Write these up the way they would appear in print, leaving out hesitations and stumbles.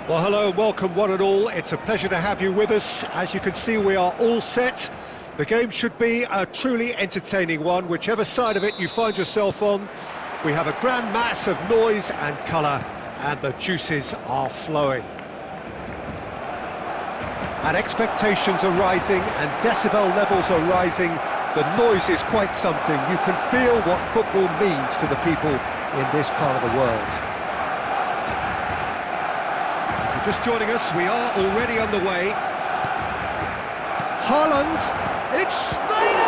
Well, hello and welcome one and all. It's a pleasure to have you with us. As you can see, we are all set. The game should be a truly entertaining one, whichever side of it you find yourself on. We have a grand mass of noise and colour, and the juices are flowing. And expectations are rising, and decibel levels are rising. The noise is quite something. You can feel what football means to the people in this part of the world. Just joining us, we are already underway. Haaland, it's Snyder!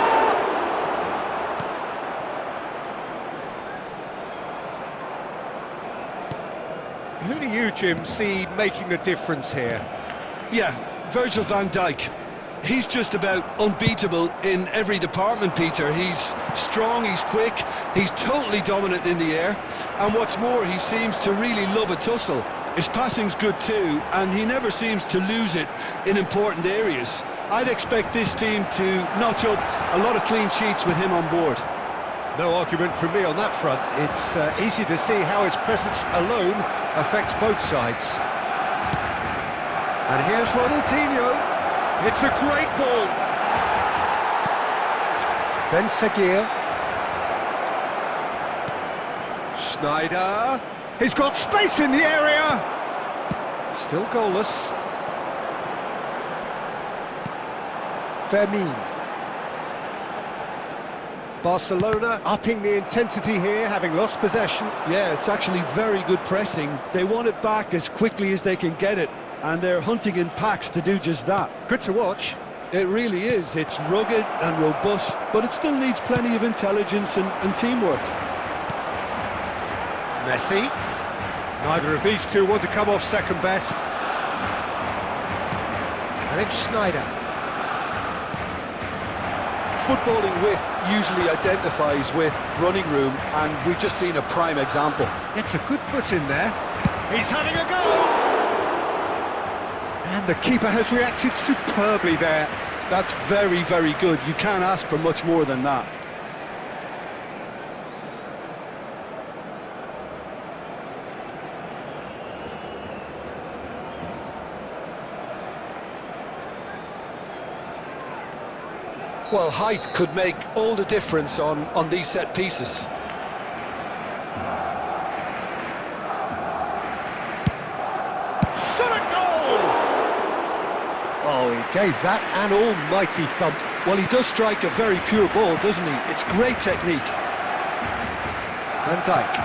Who do you, Jim, see making the difference here? Yeah, Virgil van Dijk. He's just about unbeatable in every department, Peter. He's strong, he's quick, he's totally dominant in the air, and what's more, he seems to really love a tussle. His passing's good too, and he never seems to lose it in important areas. I'd expect this team to notch up a lot of clean sheets with him on board. No argument from me on that front. It's easy to see how his presence alone affects both sides. And here's Ronaldinho. It's a great ball. Ben Seguir. Schneider. He's got space in the area. Still goalless. Fermin. Barcelona upping the intensity here, having lost possession. Yeah, it's actually very good pressing. They want it back as quickly as they can get it, and they're hunting in packs to do just that. Good to watch. It really is. It's rugged and robust, but it still needs plenty of intelligence and teamwork. Messi. Neither of these two want to come off second best. And it's Schneider. Footballing width usually identifies with running room, and we've just seen a prime example. It's a good foot in there. He's having a go! And the keeper has reacted superbly there. That's very, very good. You can't ask for much more than that. Well, height could make all the difference on these set pieces. Shot a goal! Oh, he gave that an almighty thump. Well, he does strike a very pure ball, doesn't he? It's great technique. Van Dijk.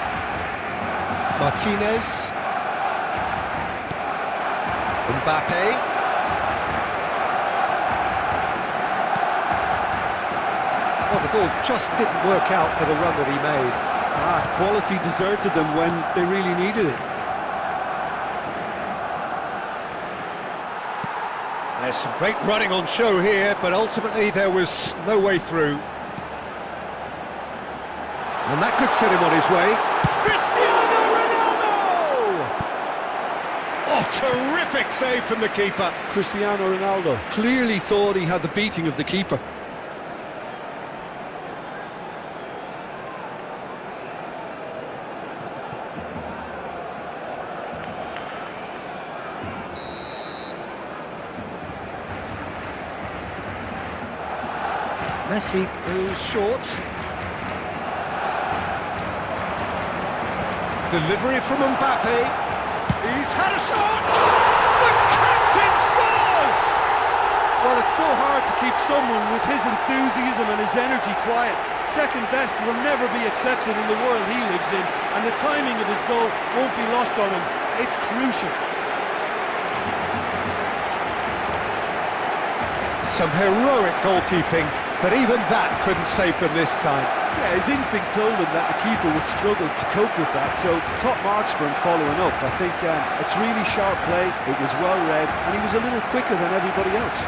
Martinez. Mbappe. Well, the ball just didn't work out for the run that he made. Quality deserted them when they really needed it. There's some great running on show here, but ultimately there was no way through. And that could set him on his way. Cristiano Ronaldo! Oh, terrific save from the keeper. Cristiano Ronaldo clearly thought he had the beating of the keeper. Messi goes short. Delivery from Mbappe. He's had a shot! The captain scores! Well, it's so hard to keep someone with his enthusiasm and his energy quiet. Second best will never be accepted in the world he lives in, and the timing of his goal won't be lost on him. It's crucial. Some heroic goalkeeping, but even that couldn't save them this time. Yeah, his instinct told him that the keeper would struggle to cope with that, so top marks for him following up. I think it's really sharp play, it was well read, and he was a little quicker than everybody else.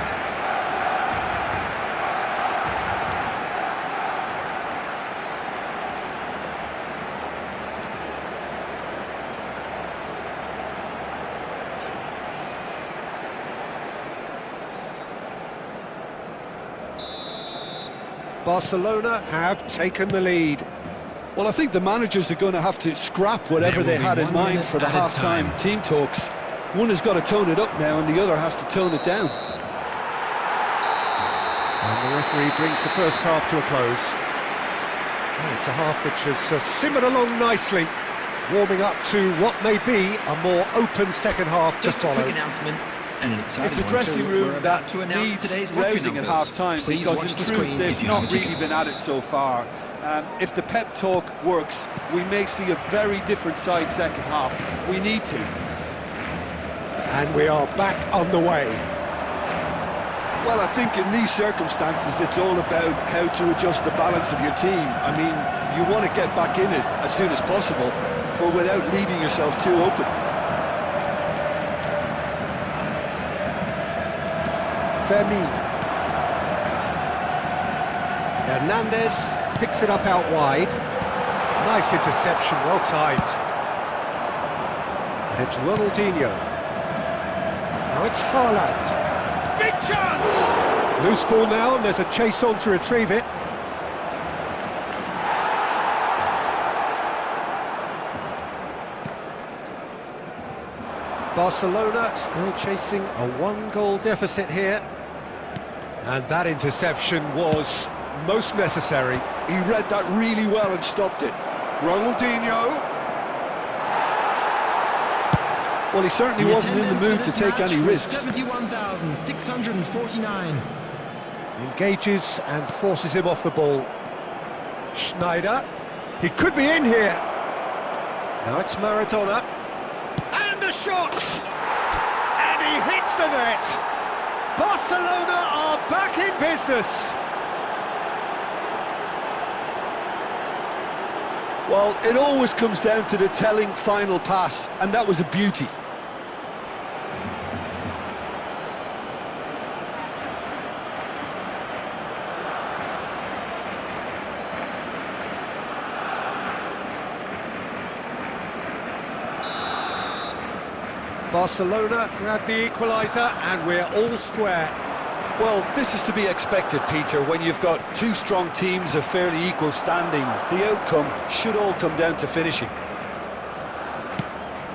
Barcelona have taken the lead. Well, I think the managers are going to have to scrap whatever they had in mind for the half-time team talks. One has got to tone it up now and the other has to tone it down. And the referee brings the first half to a close. And it's a half which has simmered along nicely, warming up to what may be a more open second half to follow. It's a dressing room that needs rousing at half-time because in truth they've not really been at it so far. If the pep talk works, we may see a very different side second half. We need to. And we are back on the way. Well, I think in these circumstances it's all about how to adjust the balance of your team. I mean, you want to get back in it as soon as possible, but without leaving yourself too open. Fermin. Hernandez picks it up out wide. Nice interception, well timed. And it's Ronaldinho. Now it's Haaland. Big chance! Loose ball now, and there's a chase on to retrieve it. Barcelona still chasing a one-goal deficit here. And that interception was most necessary. He read that really well and stopped it. Ronaldinho. Well, he certainly wasn't in the mood to take any risks. 71,649. Engages and forces him off the ball. Schneider. He could be in here. Now it's Maradona. And a shot! And he hits the net. Barcelona are back in business. Well, it always comes down to the telling final pass, and that was a beauty. Barcelona grab the equaliser, and we're all square. Well, this is to be expected, Peter. When you've got two strong teams of fairly equal standing, the outcome should all come down to finishing.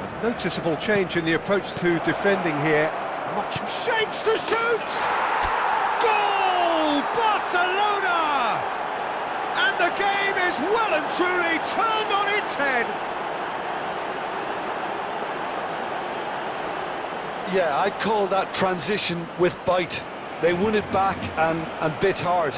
A noticeable change in the approach to defending here. Much shapes to shoot! Goal! Barcelona! And the game is well and truly turned on its head. Yeah, I'd call that transition with bite. They won it back and bit hard.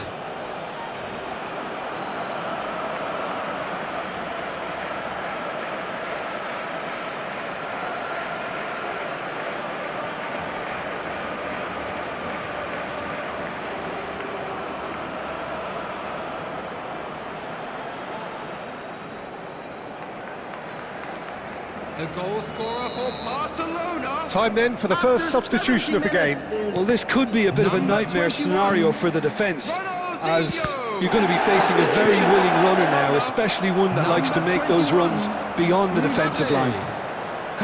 The goal scorer for Barcelona. Time then for the first substitution of the game. Well, this could be a bit of a nightmare scenario for the defence, as you're going to be facing a very willing runner now, especially one that likes to make those runs beyond the defensive line.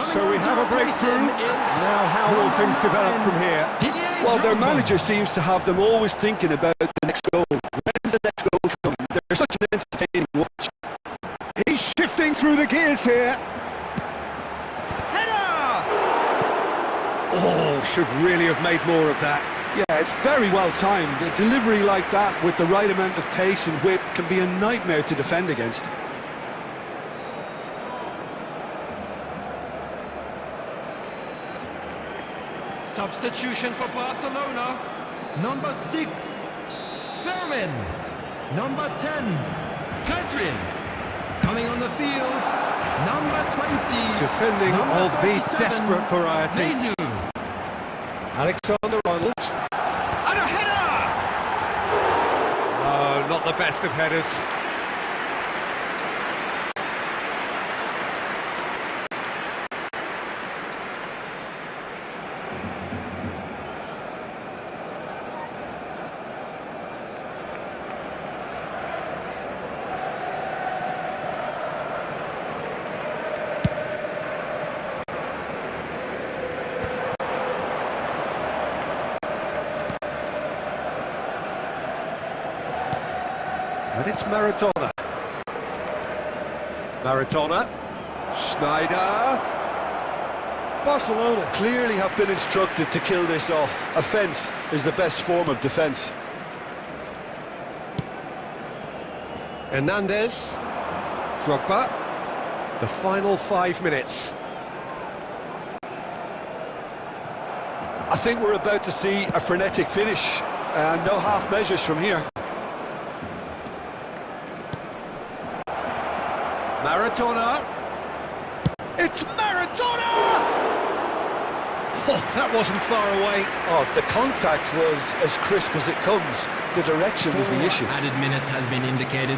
So we have a breakthrough. Now how will things develop from here? Well, their manager seems to have them always thinking about the next goal. When's the next goal coming? They're such an entertaining watch. He's shifting through the gears here. Oh, should really have made more of that. Yeah, it's very well timed. A delivery like that with the right amount of pace and whip can be a nightmare to defend against. Substitution for Barcelona. Number 6, Fermin. Number 10, Pedrin. Coming on the field, number 20. Defending of the desperate variety. Menu. Alexander-Arnold. And a header! Oh, not the best of headers. And it's Maradona. Maradona. Schneider. Barcelona clearly have been instructed to kill this off. Offence is the best form of defence. Hernandez. Drogba. The final 5 minutes. I think we're about to see a frenetic finish, and no half measures from here. Maradona. It's Maradona! Oh, that wasn't far away. Oh, the contact was as crisp as it comes. The direction was the issue. Added minutes has been indicated.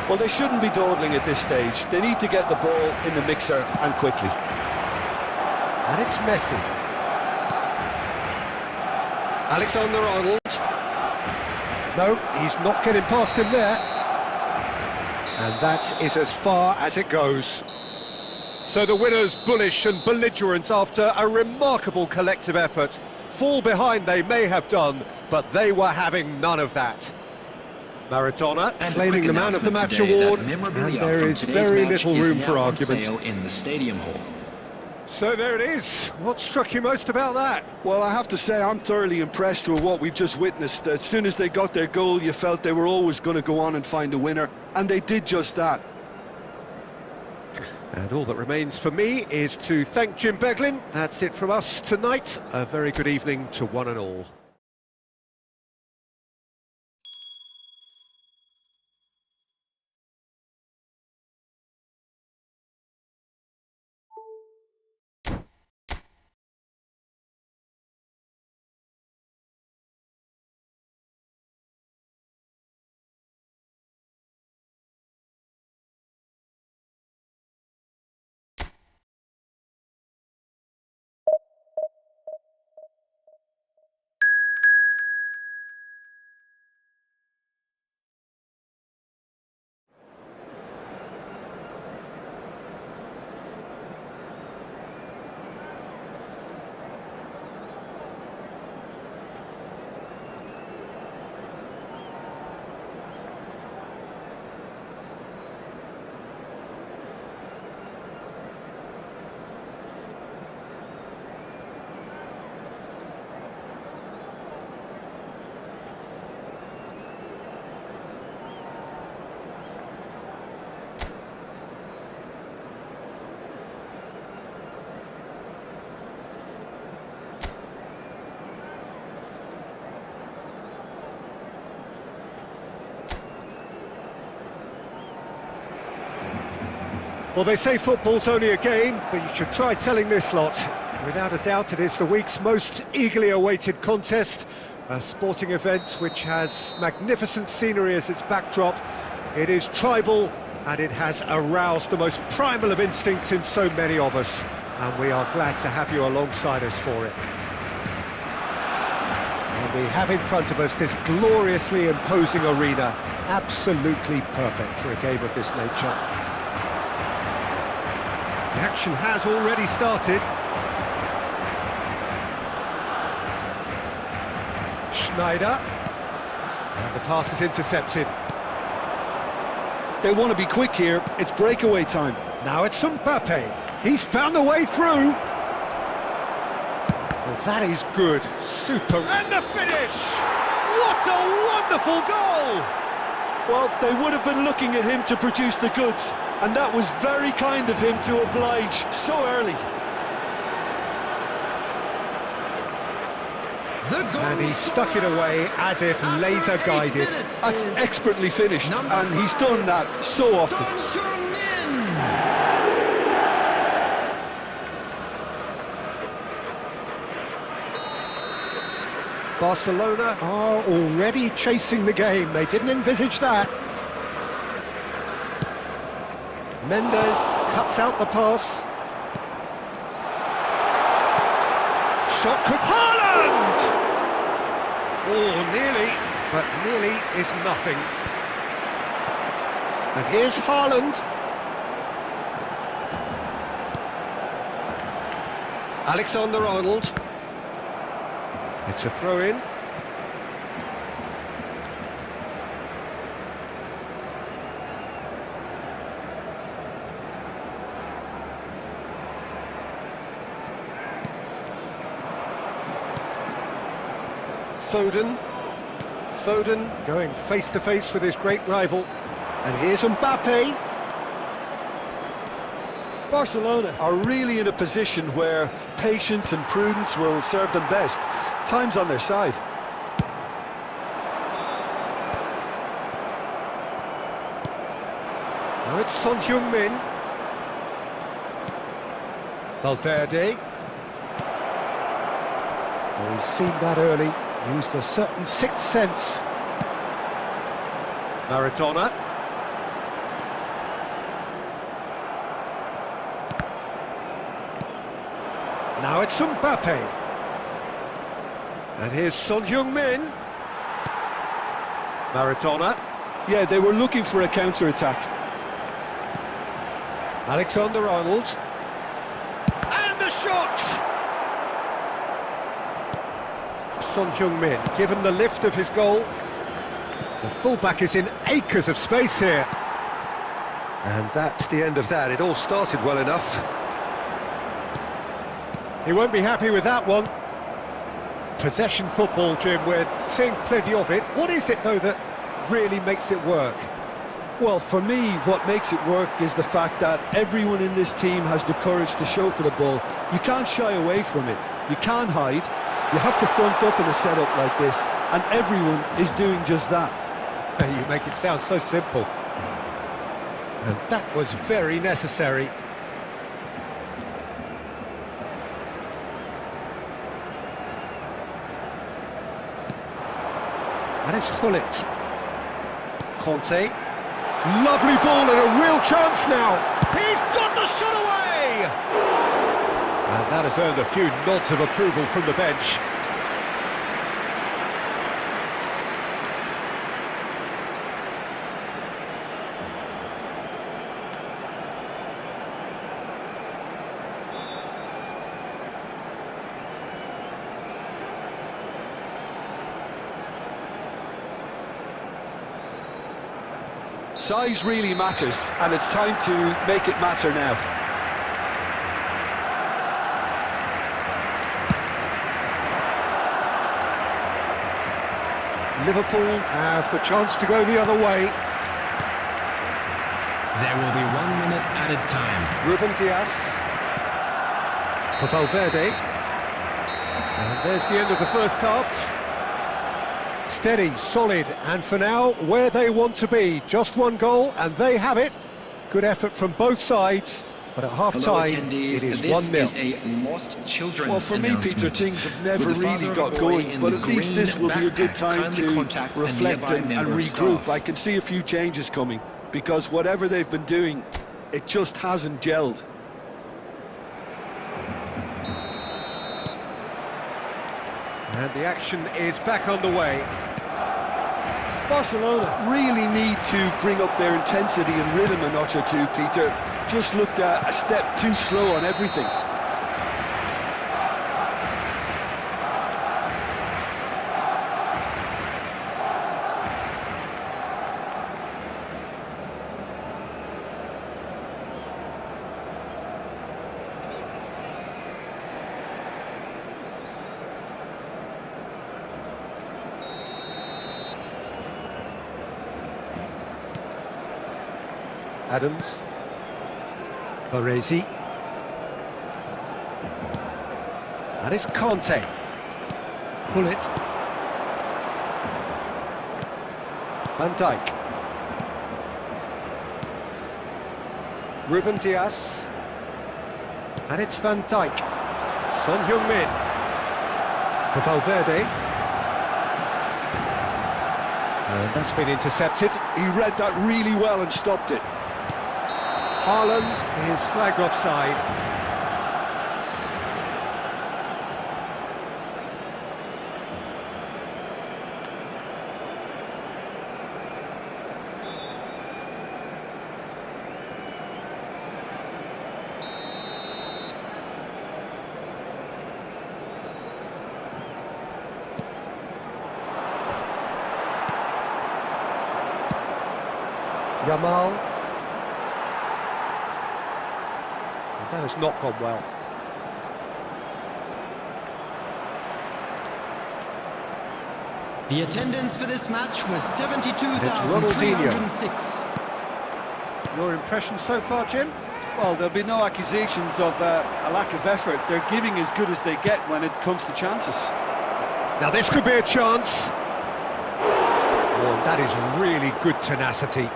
Well, they shouldn't be dawdling at this stage. They need to get the ball in the mixer, and quickly. And it's Messi. Alexander-Arnold. No, he's not getting past him there. And that is as far as it goes. So the winners bullish and belligerent after a remarkable collective effort. Fall behind they may have done, but they were having none of that. Maradona claiming the Man of the Match award, and there is very little room for argument. In the stadium hall. So there it is. What struck you most about that? Well, I have to say I'm thoroughly impressed with what we've just witnessed. As soon as they got their goal, you felt they were always going to go on and find a winner, and they did just that. And all that remains for me is to thank Jim Beglin. That's it from us tonight. A very good evening to one and all. Well, they say football's only a game, but you should try telling this lot. Without a doubt, it is the week's most eagerly awaited contest, a sporting event which has magnificent scenery as its backdrop. It is tribal, and it has aroused the most primal of instincts in so many of us, and we are glad to have you alongside us for it. And we have in front of us this gloriously imposing arena, absolutely perfect for a game of this nature. The action has already started. Schneider. And the pass is intercepted. They want to be quick here. It's breakaway time. Now it's Mbappe. He's found a way through. Well, that is good. Super. And the finish! What a wonderful goal! Well, they would have been looking at him to produce the goods, and that was very kind of him to oblige so early. And he stuck it away as if laser-guided. That's expertly finished, and he's done that so often. Barcelona are already chasing the game. They didn't envisage that. Mendes cuts out the pass. Shot could... Haaland! Oh, nearly, but nearly is nothing. And here's Haaland. Alexander-Arnold. It's a throw-in. Foden going face-to-face with his great rival. And here's Mbappe. Barcelona are really in a position where patience and prudence will serve them best. Time's on their side. Now it's Son Heung-min. Valverde. Oh, he's seen that early. Used a certain sixth sense. Maradona. Now it's Mbappe. And here's Son Heung-min. Maradona. Yeah, they were looking for a counter-attack. Alexander-Arnold. And the shot! Son Heung-min, given the lift of his goal. The fullback is in acres of space here. And that's the end of that. It all started well enough. He won't be happy with that one. Possession football, Jim, we're seeing plenty of it. What is it, though, that really makes it work? Well, for me, what makes it work is the fact that everyone in this team has the courage to show for the ball. You can't shy away from it. You can't hide. You have to front up in a setup like this, and everyone is doing just that. You make it sound so simple. And that was very necessary. And it's Gullit. Conte. Lovely ball and a real chance now. He's got the shot away! And that has earned a few nods of approval from the bench. Size really matters, and it's time to make it matter now. Liverpool have the chance to go the other way. There will be 1 minute added time. Ruben Dias. For Valverde. And there's the end of the first half. Steady, solid, and for now, where they want to be. Just one goal, and they have it. Good effort from both sides, but at half-time, it is 1-0. Well, for me, Peter, things have never really got going, but at least this will be a good time to reflect and regroup. I can see a few changes coming, because whatever they've been doing, it just hasn't gelled. And the action is back underway. Barcelona really need to bring up their intensity and rhythm a notch or two, Peter. Just looked a step too slow on everything. Adams. Baresi. And it's Conte. Gullit. Van Dijk. Ruben Dias. And it's Van Dijk. Son Heung-min. For Valverde. And that's been intercepted. He read that really well and stopped it. Haaland is flagged offside. Yamal. That has not gone well. The attendance for this match was It's Ronaldinho. 72,306. Your impression so far, Jim? Well, there'll be no accusations of a lack of effort. They're giving as good as they get when it comes to chances. Now this could be a chance. Oh, that is really good tenacity.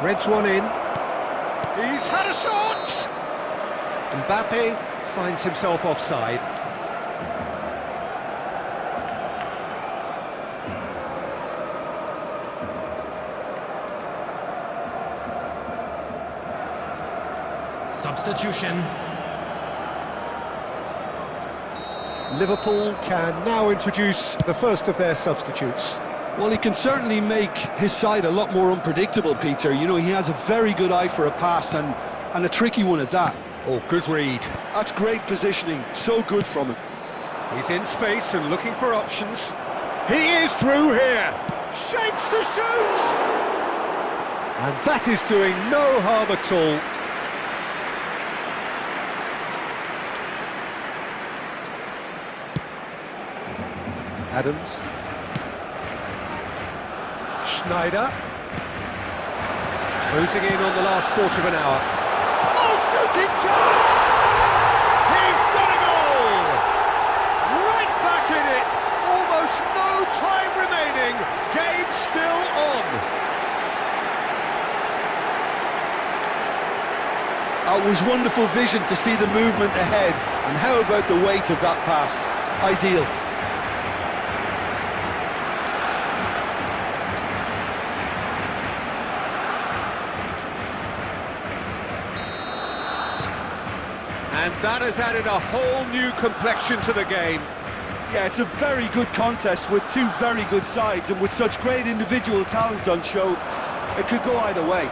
Threads one in. He's had a shot! Mbappe finds himself offside. Substitution. Liverpool can now introduce the first of their substitutes. Well, he can certainly make his side a lot more unpredictable, Peter. You know, he has a very good eye for a pass and a tricky one at that. Oh, good read. That's great positioning, so good from him. He's in space and looking for options. He is through here. Shapes to shoot! And that is doing no harm at all. Adams. Schneider. Closing in on the last quarter of an hour. Oh, shooting chance! He's got a goal! Right back in it! Almost no time remaining. Game still on. It was wonderful vision to see the movement ahead. And how about the weight of that pass? Ideal. And that has added a whole new complexion to the game. Yeah, it's a very good contest with two very good sides, and with such great individual talent on show, it could go either way.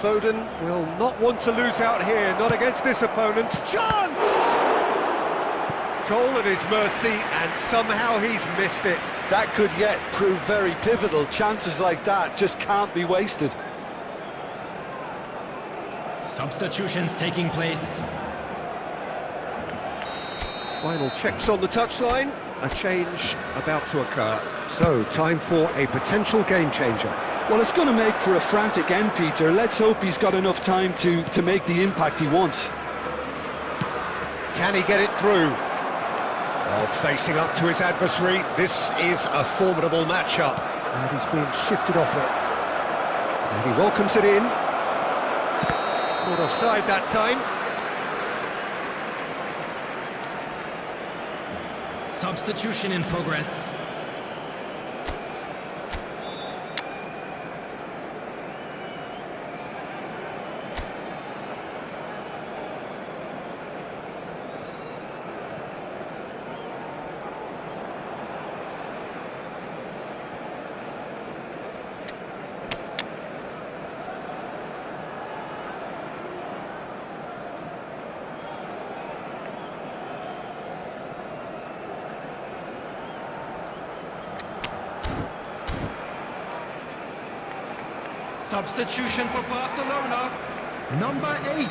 Foden will not want to lose out here, not against this opponent. Chance! Goal at his mercy, and somehow he's missed it. That could yet prove very pivotal. Chances like that just can't be wasted. Substitutions taking place. Final checks on the touchline. A change about to occur. So, time for a potential game changer. Well, it's going to make for a frantic end, Peter. Let's hope he's got enough time to make the impact he wants. Can he get it through? Oh, facing up to his adversary. This is a formidable matchup. And he's being shifted off it. And he welcomes it in. Not offside that time. Substitution in progress. Substitution for Barcelona. Number 8.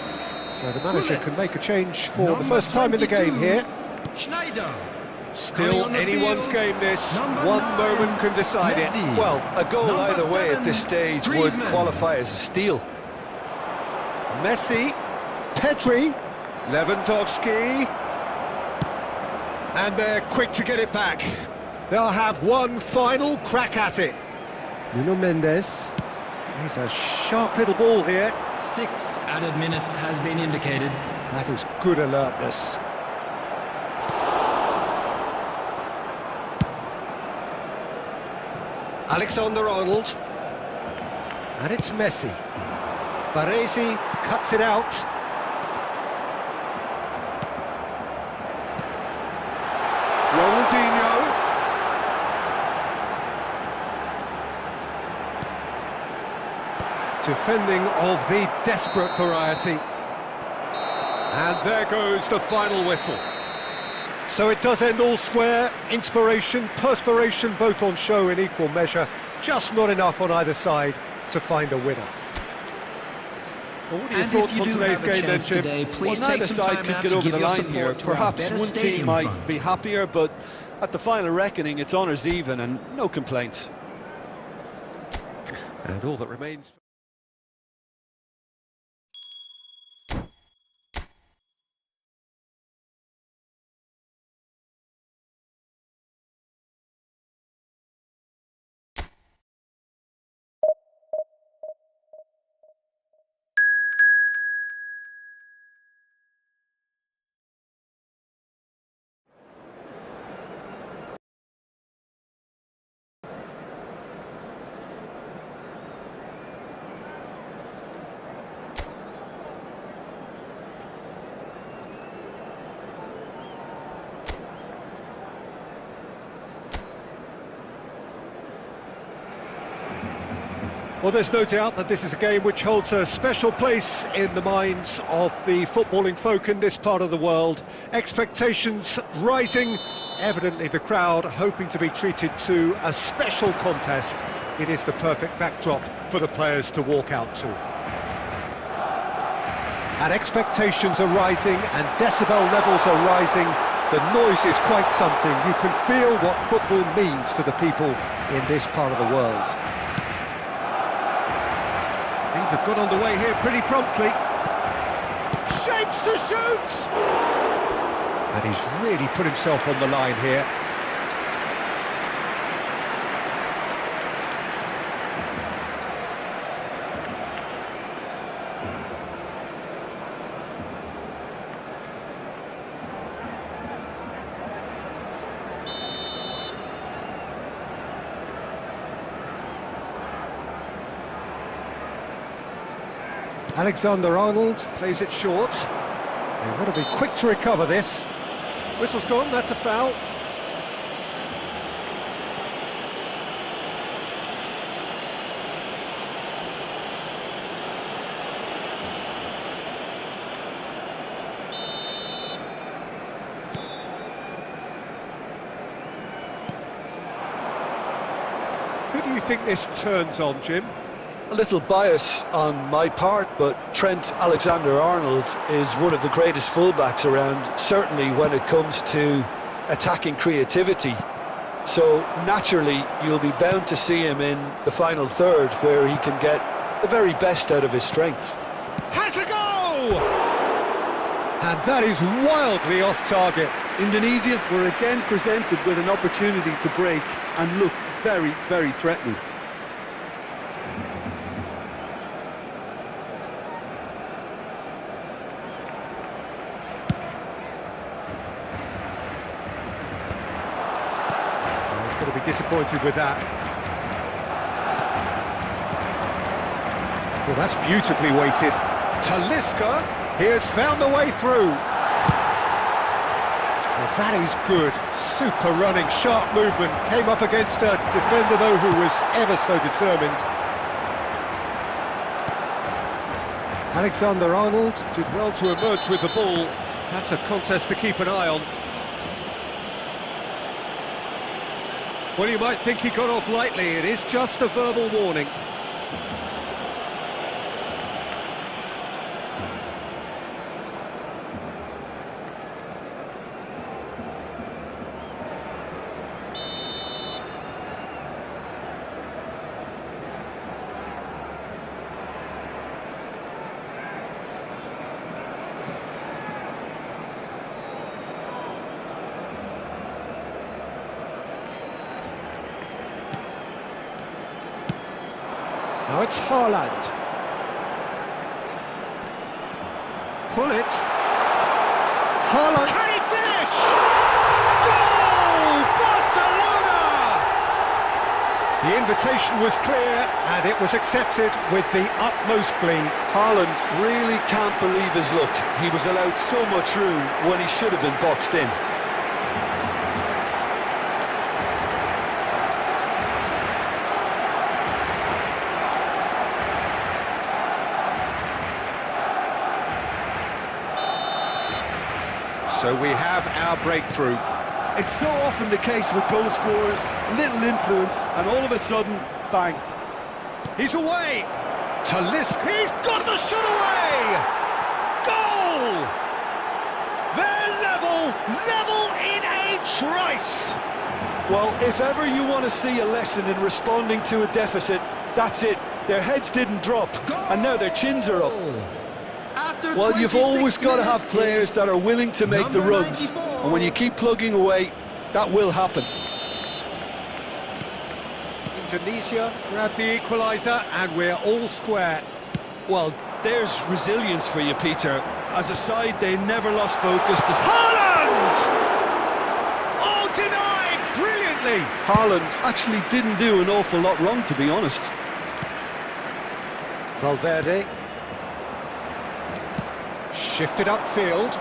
So the manager can make a change for the first time in the game here. Schneider. Still anyone's game this. One moment can decide it. Well, a goal either way at this stage would qualify as a steal. Messi, Pedri, Lewandowski, and they're quick to get it back. They'll have one final crack at it. Nuno Mendes. He's a sharp little ball here. 6 added minutes has been indicated. That is good alertness. Alexander-Arnold. And it's Messi. Baresi cuts it out. Ronaldinho. Defending of the desperate variety. And there goes the final whistle. So it does end all square. Inspiration, perspiration, both on show in equal measure. Just not enough on either side to find a winner. Well, what are your thoughts on today's game then, Jim? Well, neither side could get over the line here. Perhaps one team might be happier, but at the final reckoning, it's honours even and no complaints. And all that remains... Well, there's no doubt that this is a game which holds a special place in the minds of the footballing folk in this part of the world. Expectations rising, evidently the crowd hoping to be treated to a special contest. It is the perfect backdrop for the players to walk out to. And expectations are rising and decibel levels are rising. The noise is quite something. You can feel what football means to the people in this part of the world. Things have got underway here pretty promptly. Shapes to shoot! And he's really put himself on the line here. Alexander-Arnold plays it short. They want to be quick to recover this. Whistle's gone, that's a foul. Who do you think this turns on, Jim? A little bias on my part, but Trent Alexander-Arnold is one of the greatest fullbacks around, certainly when it comes to attacking creativity. So naturally, you'll be bound to see him in the final third, where he can get the very best out of his strengths. Has a go! And that is wildly off target. Indonesia were again presented with an opportunity to break and look very, very threatening. Going to be disappointed with that. Well, that's beautifully weighted. Talisca, he has found the way through. Well, that is good. Super running, sharp movement. Came up against a defender, though, who was ever so determined. Alexander-Arnold did well to emerge with the ball. That's a contest to keep an eye on. Well, you might think he got off lightly. It is just a verbal warning. Now it's Haaland. Pull it. Haaland. Can he finish? Goal! Barcelona! The invitation was clear and it was accepted with the utmost glee. Haaland really can't believe his luck. He was allowed so much room when he should have been boxed in. So we have our breakthrough. It's so often the case with goal scorers, little influence, and all of a sudden, bang. He's away! Talisca, he's got the shot away! Goal! They're level in a trice! Well, if ever you want to see a lesson in responding to a deficit, that's it. Their heads didn't drop, and now their chins are up. Well, you've always got to have players that are willing to make the runs, and when you keep plugging away, that will happen. Indonesia grab the equaliser, and we're all square. Well, there's resilience for you, Peter. As a side, they never lost focus. Haaland! Oh, denied brilliantly! Haaland actually didn't do an awful lot wrong, to be honest. Valverde. Shifted upfield.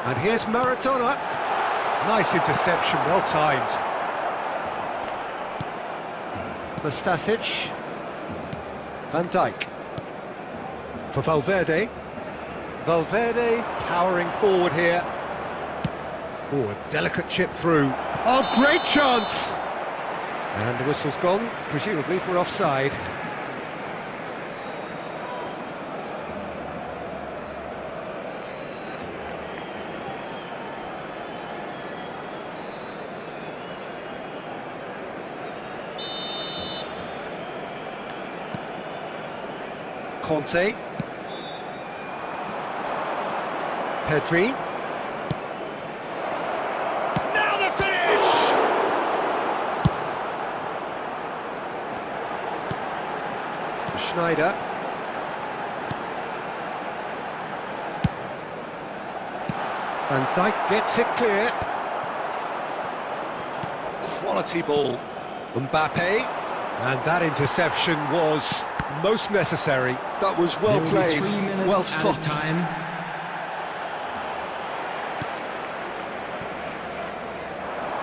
And here's Maradona. Nice interception, well timed. Decisive. Van Dijk. For Valverde. Valverde powering forward here. Oh, a delicate chip through. Oh, great chance! And the whistle's gone, presumably for offside. Conte. Pedri. Now the finish! Schneider. Van Dijk gets it clear. Quality ball. Mbappe. And that interception was most necessary. That was well played, well stopped. Time.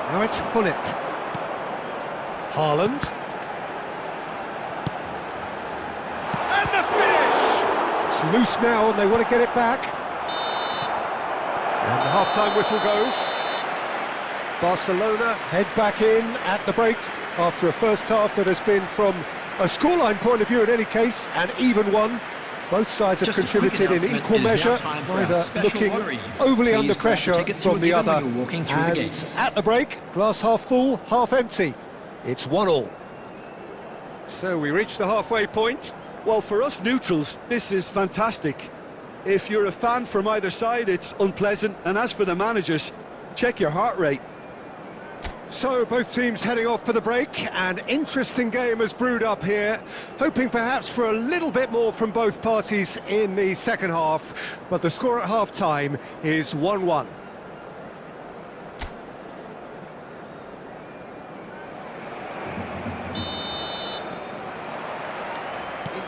Now it's Hullet. Haaland. And the finish! It's loose now and they want to get it back. And the half-time whistle goes. Barcelona head back in at the break after a first half that has been, from a scoreline point of view in any case, an even one. Both sides have contributed in equal measure, neither looking overly under pressure from the other. And at the break, glass half full, half empty. It's 1-1. So we reach the halfway point. Well, for us neutrals, this is fantastic. If you're a fan from either side, it's unpleasant. And as for the managers, check your heart rate. So both teams heading off for the break. An interesting game has brewed up here, hoping perhaps for a little bit more from both parties in the second half, but the score at half-time is 1-1.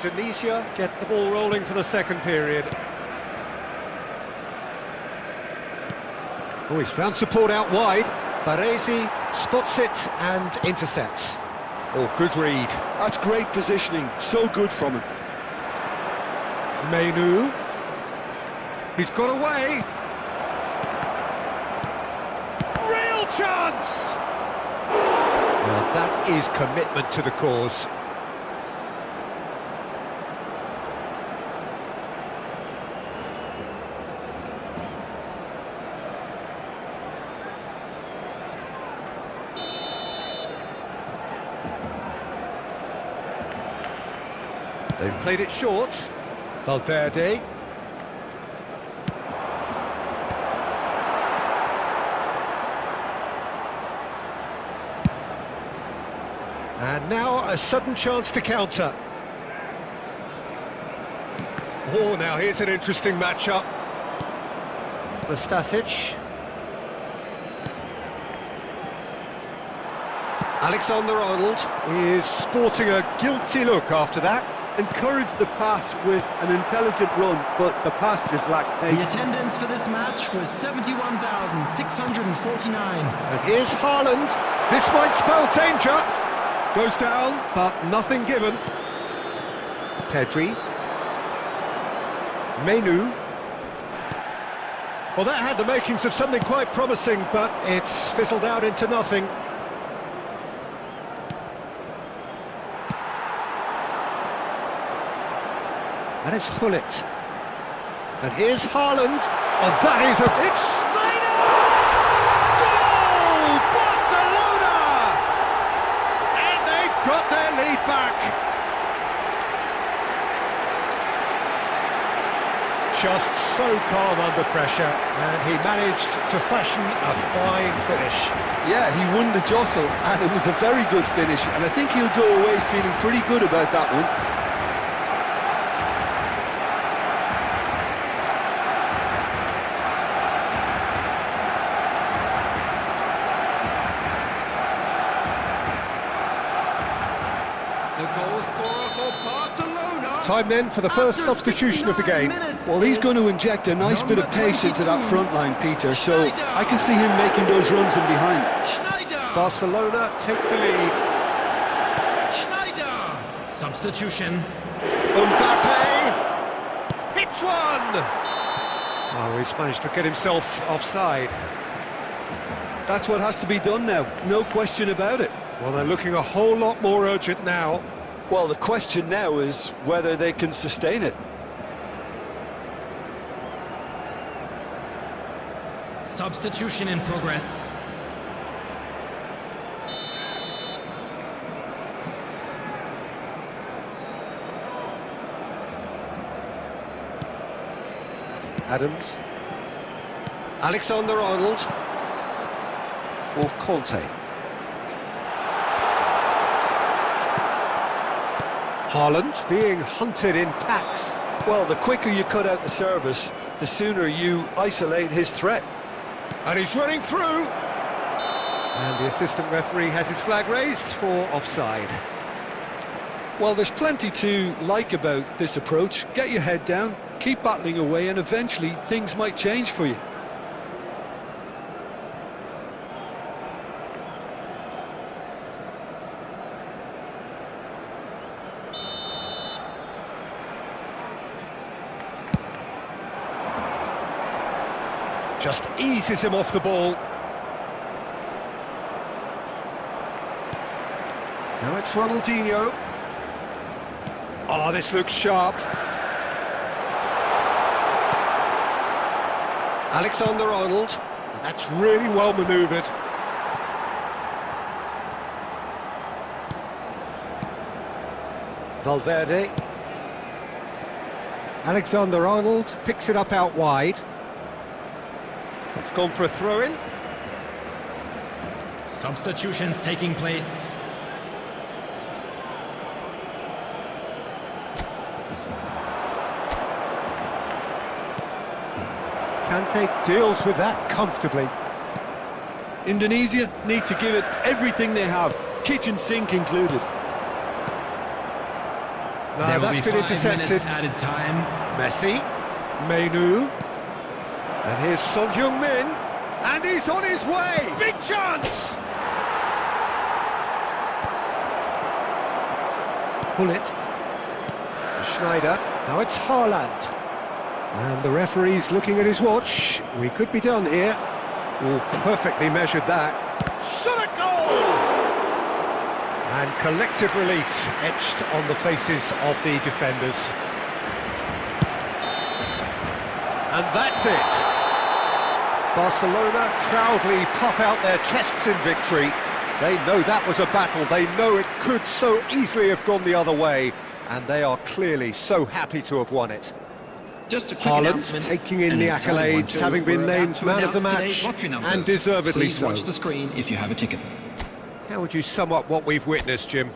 Indonesia get the ball rolling for the second period. Oh, he's found support out wide. Baresi spots it and intercepts. Oh, good read. That's great positioning, so good from him. Menu. He's got away. Real chance! Well, that is commitment to the cause. They've played it short. Valverde. And now a sudden chance to counter. Oh, now here's an interesting matchup. Decisive. Alexander-Arnold is sporting a guilty look after that. Encouraged the pass with an intelligent run, but the pass just lacked The pace. attendance for this match was 71,649. And here's Haaland. This might spell danger. Goes down, but nothing given. Pedri. Menu. Well, that had the makings of something quite promising, but it's fizzled out into nothing. And it's Hullet. And here's Haaland. Oh, that is a... It's Schneider! Goal! Barcelona! And they've got their lead back. Just so calm under pressure, and he managed to fashion a fine finish. Yeah, he won the jostle, and it was a very good finish, and I think he'll go away feeling pretty good about that one. The goal scorer for Barcelona. Time then for the first After substitution of the 69 game. minutes, Well, he's going to inject a nice bit of pace into that front line, Peter, so I can see him making those runs in behind. Schneider. Barcelona take the lead. Schneider. Substitution. Mbappe hits one! Oh, he's managed to get himself offside. That's what has to be done now, no question about it. Well, they're looking a whole lot more urgent now. Well, the question now is whether they can sustain it. Substitution in progress. Adams. Alexander-Arnold for Conte. Haaland being hunted in packs. Well, the quicker you cut out the service, the sooner you isolate his threat. And he's running through. And the assistant referee has his flag raised for offside. Well, there's plenty to like about this approach. Get your head down, keep battling away, and eventually things might change for you. Just eases him off the ball. Now it's Ronaldinho. Oh, this looks sharp. Alexander-Arnold. That's really well manoeuvred. Valverde. Alexander-Arnold picks it up out wide. It's gone for a throw-in. Substitutions taking place. Kante deals with that comfortably. Indonesia need to give it everything they have, kitchen sink included. Now that's been intercepted. Added time. Messi, Menu, and here's Son Heung-min, and he's on his way. Big chance. Pullet, Schneider. Now it's Haaland. And the referee's looking at his watch. We could be done here. Oh, perfectly measured that. Shot a goal! And collective relief etched on the faces of the defenders. And that's it. Barcelona proudly puff out their chests in victory. They know that was a battle. They know it could so easily have gone the other way. And they are clearly so happy to have won it. Just a quick Haaland announcement. taking in An the exciting one accolades, too. having been We're about named to man of the announce match, today's lottery numbers. and deservedly Please so. watch the screen if you have a ticket. How would you sum up what we've witnessed, Jim?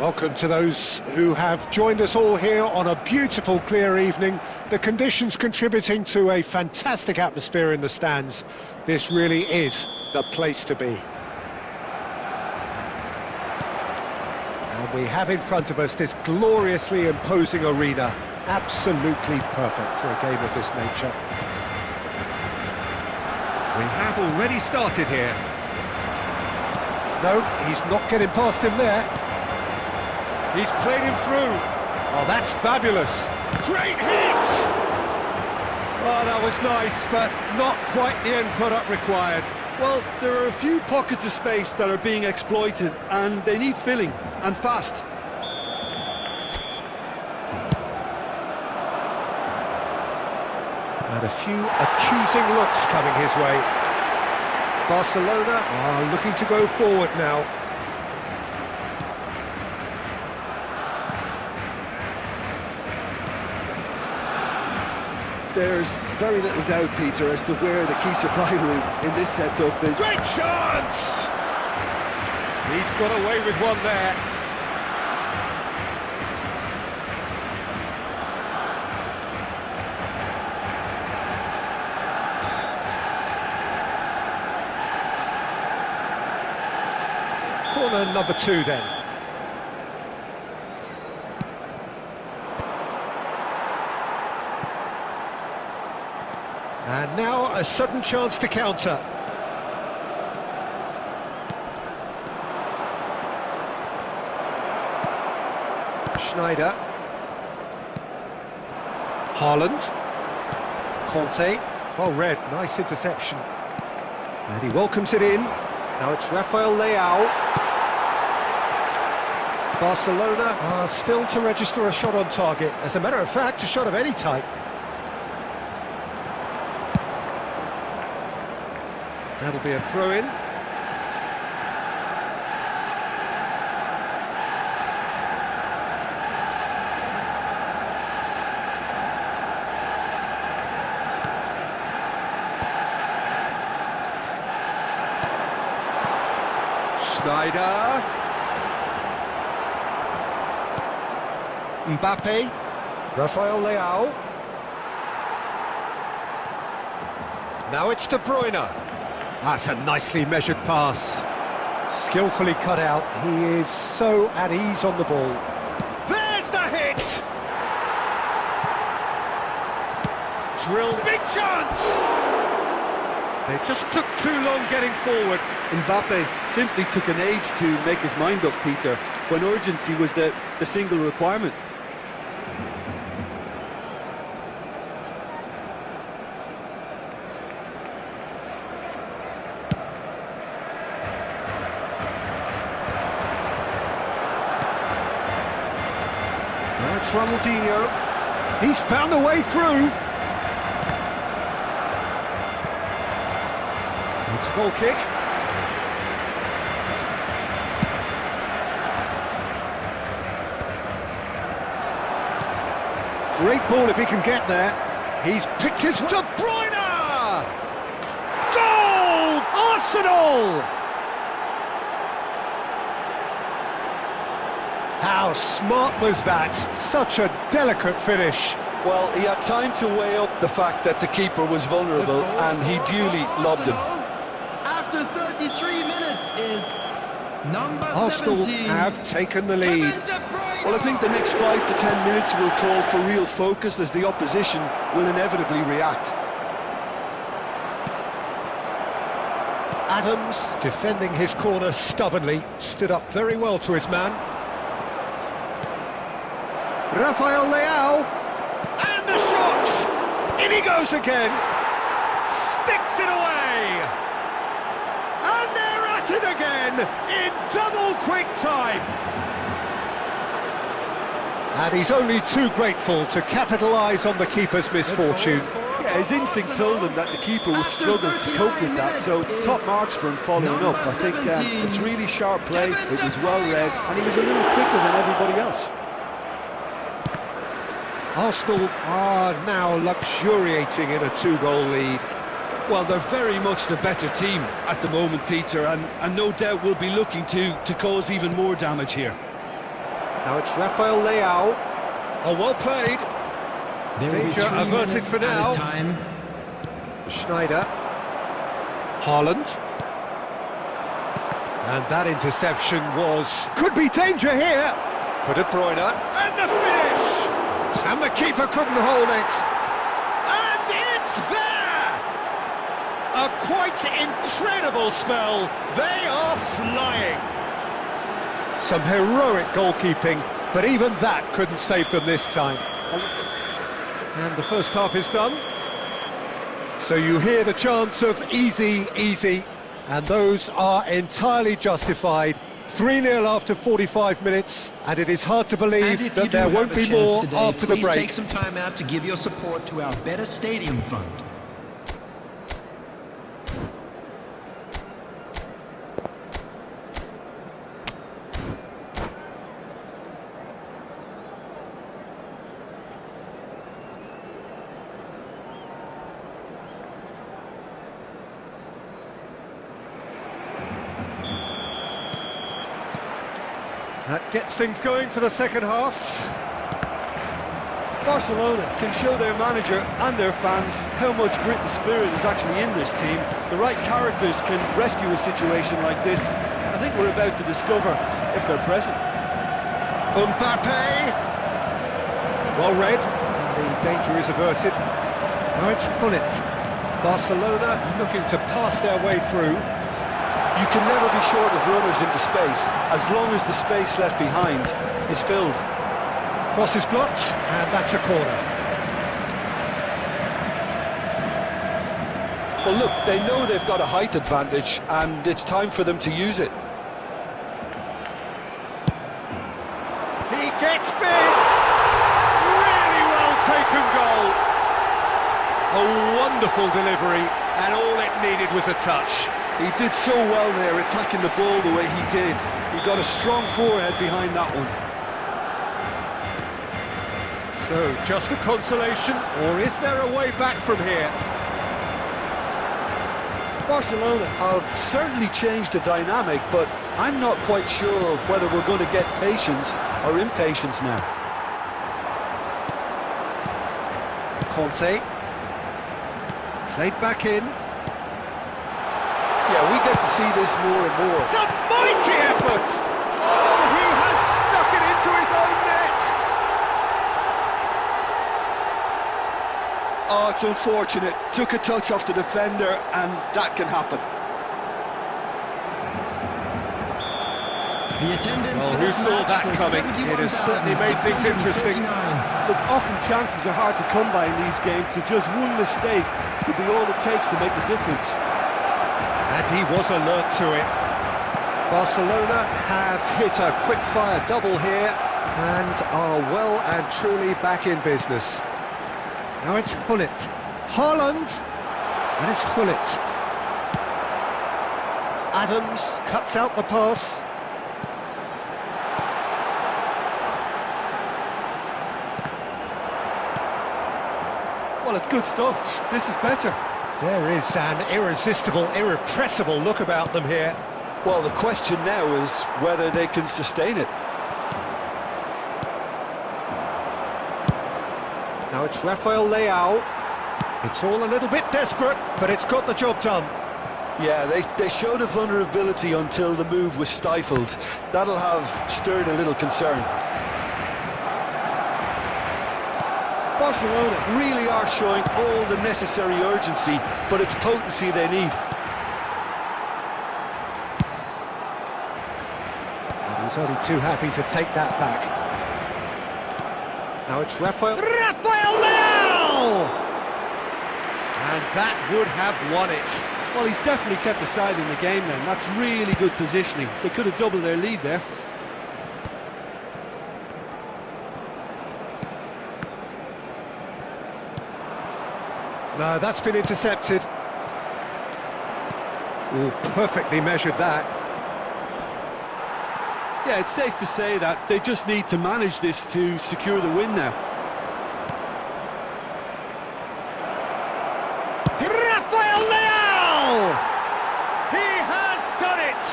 Welcome to those who have joined us all here on a beautiful, clear evening. The conditions contributing to a fantastic atmosphere in the stands. This really is the place to be. And we have in front of us this gloriously imposing arena. Absolutely perfect for a game of this nature. We have already started here. No, he's not getting past him there. He's played him through. Oh, that's fabulous. Great hit! Oh, that was nice, but not quite the end product required. Well, there are a few pockets of space that are being exploited, and they need filling, and fast. And a few accusing looks coming his way. Barcelona are looking to go forward now. There's very little doubt, Peter, as to where the key supply route in this setup is. Great chance! He's got away with one there. Corner number 2 then. And now a sudden chance to counter. Schneider. Haaland. Conte. Well read, nice interception. And he welcomes it in. Now it's Rafael Leao. Barcelona are still to register a shot on target. As a matter of fact, a shot of any type. That'll be a throw-in. Schneider. Mbappe. Rafael Leao. Now it's De Bruyne. That's a nicely measured pass. Skillfully cut out. He is so at ease on the ball. There's the hit! Drilled. Big chance! They just took too long getting forward. Mbappe simply took an age to make his mind up, Peter, when urgency was the single requirement. That's Ronaldinho. He's found a way through. It's a goal kick. Great ball if he can get there. He's picked his... De Bruyne! Goal! Arsenal! How smart was that? Such a delicate finish. Well, he had time to weigh up the fact that the keeper was vulnerable, and he duly lobbed him. After 33 minutes is number Arsenal 17. have taken the lead. Well, I think the next 5 to 10 minutes will call for real focus as the opposition will inevitably react. Adams, defending his corner stubbornly, stood up very well to his man. Rafael Leao, and the shot! In he goes again, sticks it away! And they're at it again, in double quick time! And he's only too grateful to capitalise on the keeper's misfortune. Yeah, his instinct told him that the keeper would struggle to cope with that, so top marks for him following up. I think it's really sharp play, it was well read, and he was a little quicker than everybody else. Arsenal are now luxuriating in a 2-goal lead. Well, they're very much the better team at the moment, Peter, and no doubt will be looking to cause even more damage here. Now it's Rafael Leao. Oh, well played. Danger averted for now. Schneider. Haaland. And that interception could be danger here for De Bruyne. And the finish! And the keeper couldn't hold it. And it's there! A quite incredible spell. They are flying. Some heroic goalkeeping, but even that couldn't save them this time. And the first half is done. So you hear the chants of easy, easy, and those are entirely justified. 3-0 after 45 minutes, and it is hard to believe that there won't be more after the break. Take some time out to give your support to our Better Stadium Fund. That gets things going for the second half. Barcelona can show their manager and their fans how much grit and spirit is actually in this team. The right characters can rescue a situation like this. I think we're about to discover if they're present. Mbappe! Well read, and the danger is averted. Now it's Gullit. Barcelona looking to pass their way through. You can never be short of runners into space, as long as the space left behind is filled. Cross is blocked, and that's a corner. Well, look, they know they've got a height advantage, and it's time for them to use it. He gets big! Really well taken goal! A wonderful delivery, and all it needed was a touch. He did so well there, attacking the ball the way he did. He got a strong forehead behind that one. So, just a consolation, or is there a way back from here? Barcelona have certainly changed the dynamic, but I'm not quite sure whether we're going to get patience or impatience now. Conte. Played back in. Yeah, we get to see this more and more. It's a mighty effort! Oh, he has stuck it into his own net! Oh, it's unfortunate. Took a touch off the defender, and that can happen. The attendance Well, for who this saw match that was coming? It has certainly made things interesting. 71,639. Look, often chances are hard to come by in these games, so just one mistake could be all it takes to make the difference. And he was alert to it. Barcelona have hit a quick-fire double here and are well and truly back in business. Now it's Gullit. Haaland! And it's Gullit. Adams cuts out the pass. Well, it's good stuff. This is better. There is an irresistible, irrepressible look about them here. Well, the question now is whether they can sustain it. Now it's Rafael Leao. It's all a little bit desperate, but it's got the job done. Yeah, they showed a vulnerability until the move was stifled. That'll have stirred a little concern. Barcelona really are showing all the necessary urgency, but it's potency they need. And he's only too happy to take that back. Now it's Rafael Leao! And that would have won it. Well, he's definitely kept the side in the game then. That's really good positioning. They could have doubled their lead there. No, that's been intercepted. Oh, perfectly measured that. Yeah, it's safe to say that they just need to manage this to secure the win now. Rafael Leao! He has done it!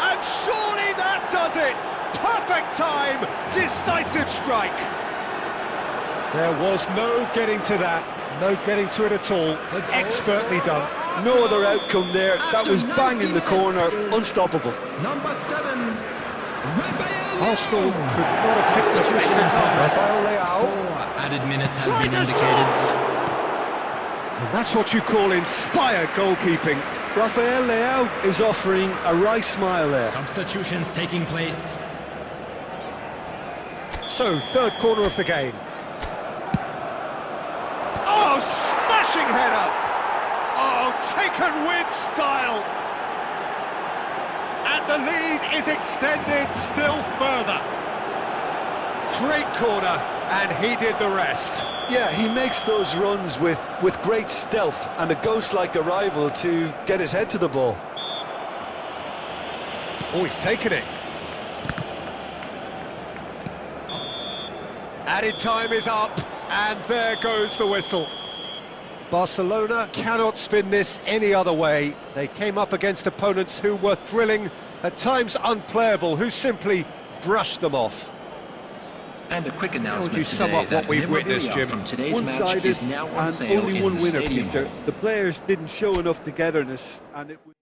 And surely that does it! Perfect time, decisive strike. There was no getting to that, no getting to it at all. Expertly done. No other outcome there. That was bang in the corner, unstoppable. Number 7, Rafael Arsenal could not have picked a better time. Rafael Leao. 4 added minutes have Tries been a indicated. shot! And that's what you call inspired goalkeeping. Rafael Leao is offering a right smile there. Substitutions taking place. So, third corner of the game. Oh, smashing header! Oh, taken with style! And the lead is extended still further. Great corner, and he did the rest. Yeah, he makes those runs with great stealth and a ghost-like arrival to get his head to the ball. Oh, he's taken it. Added time is up, and there goes the whistle. Barcelona cannot spin this any other way. They came up against opponents who were thrilling, at times unplayable, who simply brushed them off. And a quick announcement you sum up what we've witnessed, Jim? One-sided and only one winner, Peter. The players didn't show enough togetherness, and it was...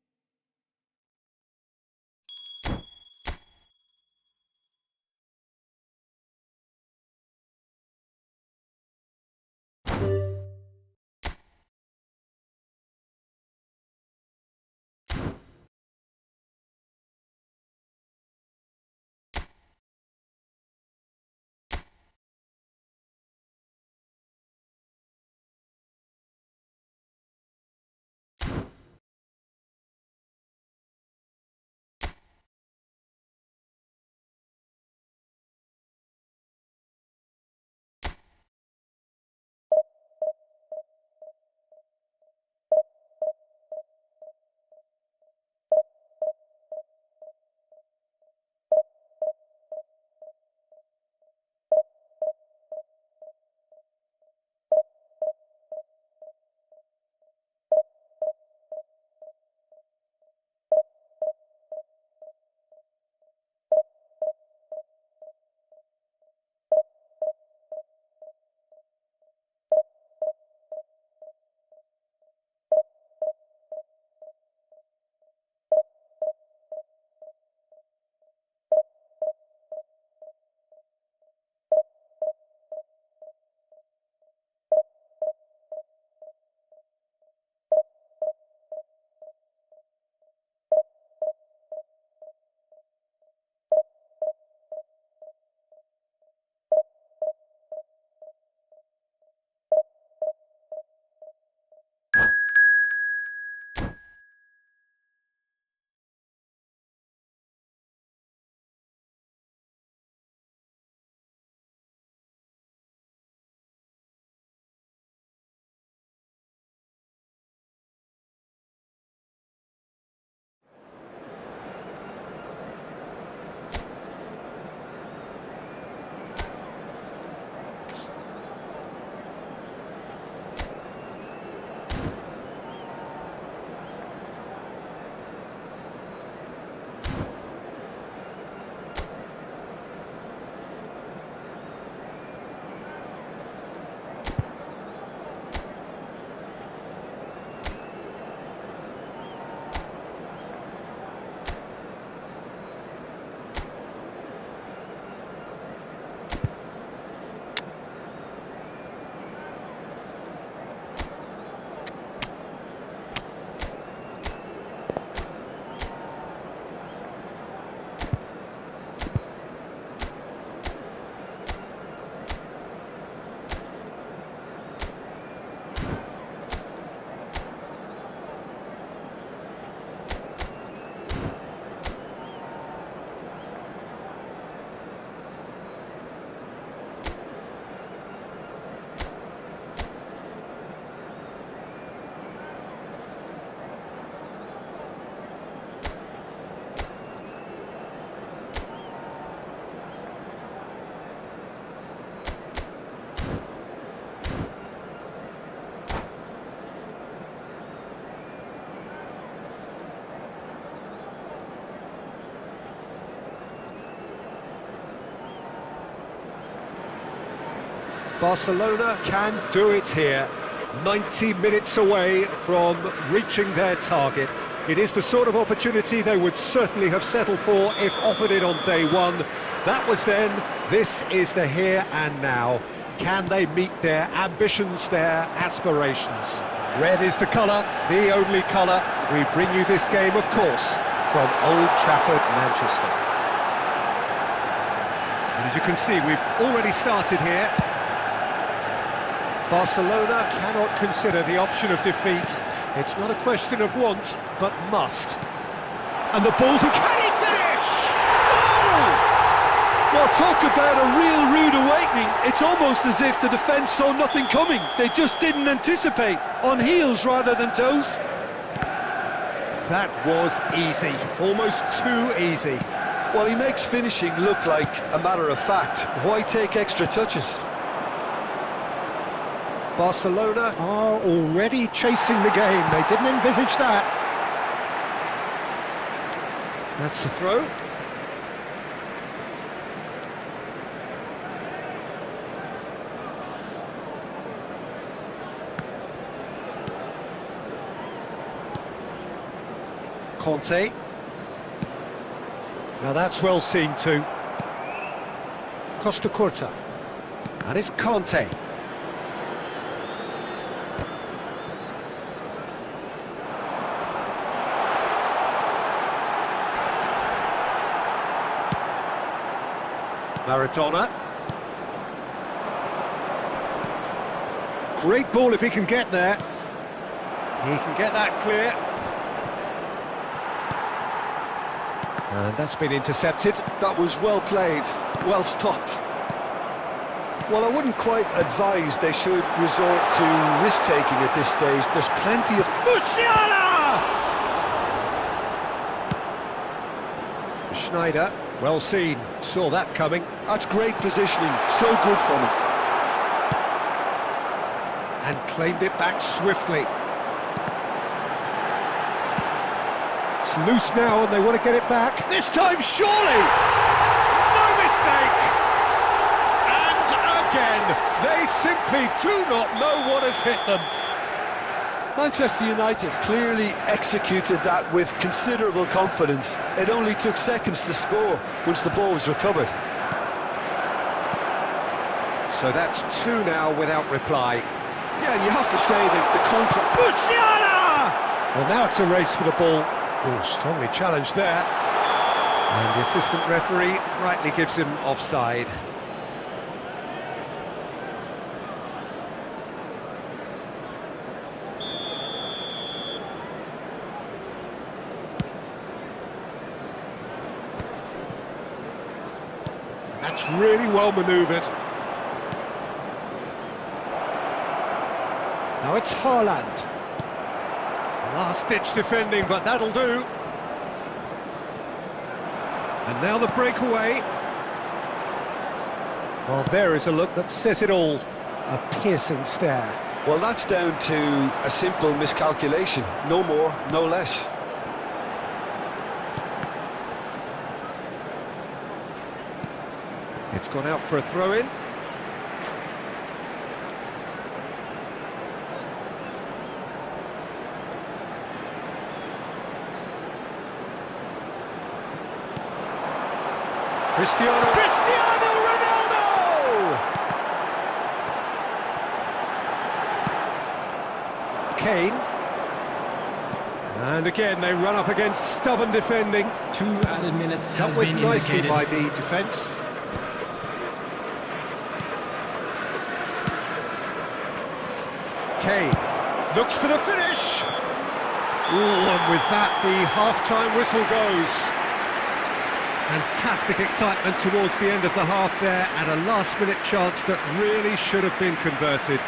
Barcelona can do it here. 90 minutes away from reaching their target. It is the sort of opportunity they would certainly have settled for if offered it on day one. That was then, this is the here and now. Can they meet their ambitions, their aspirations? Red is the colour, the only colour. We bring you this game, of course, from Old Trafford, Manchester. And as you can see, we've already started here. Barcelona cannot consider the option of defeat. It's not a question of want, but must. And the ball's a... Can he finish? Goal! Well, talk about a real rude awakening. It's almost as if the defence saw nothing coming. They just didn't anticipate. On heels rather than toes. That was easy, almost too easy. Well, he makes finishing look like a matter of fact. Why take extra touches? Barcelona are already chasing the game. They didn't envisage that. That's the throw. Conte. Now that's well seen too. Costa Curta. And it's Conte. Maradona. Great ball if he can get there. He can get that clear. And that's been intercepted. That was well played, well stopped. Well, I wouldn't quite advise they should resort to risk-taking at this stage. There's plenty of... Musiala! Schneider, well seen, saw that coming. That's great positioning, so good from him. And claimed it back swiftly. It's loose now and they want to get it back. This time, surely! No mistake! And again, they simply do not know what has hit them. Manchester United clearly executed that with considerable confidence. It only took seconds to score once the ball was recovered. So that's two now without reply. Yeah, and you have to say that the contract... Musiala! Well, now it's a race for the ball. Oh, strongly challenged there. And the assistant referee rightly gives him offside. That's really well manoeuvred. Now it's Haaland. Last-ditch defending, but that'll do. And now the breakaway. Well, there is a look that says it all. A piercing stare. Well, that's down to a simple miscalculation. No more, no less. It's gone out for a throw-in. Cristiano Ronaldo! Kane. And again, they run up against stubborn defending. 2 added minutes has Dealt with been nicely indicated. by the defence. Kane looks for the finish. Ooh, and with that, the half-time whistle goes. Fantastic excitement towards the end of the half there, and a last-minute chance that really should have been converted.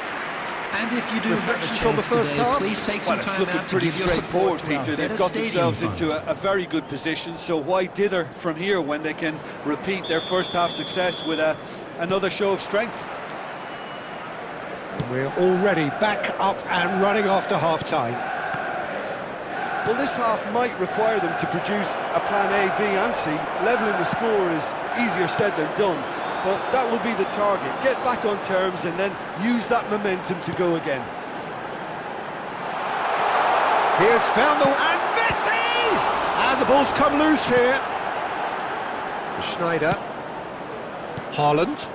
And if you do Reflections on the first half? please take some Well, it's time looking out to pretty give your straightforward, support to our Peter. They've better got stadium themselves fund. into a very good position, so why dither from here when they can repeat their first half success with another show of strength? And we're already back up and running after half-time. Well, this half might require them to produce a plan A, B and C. Levelling the score is easier said than done, But that will be the target. Get back on terms and then use that momentum to go again. He has found the... And Messi! And the ball's come loose here. Schneider. Haaland.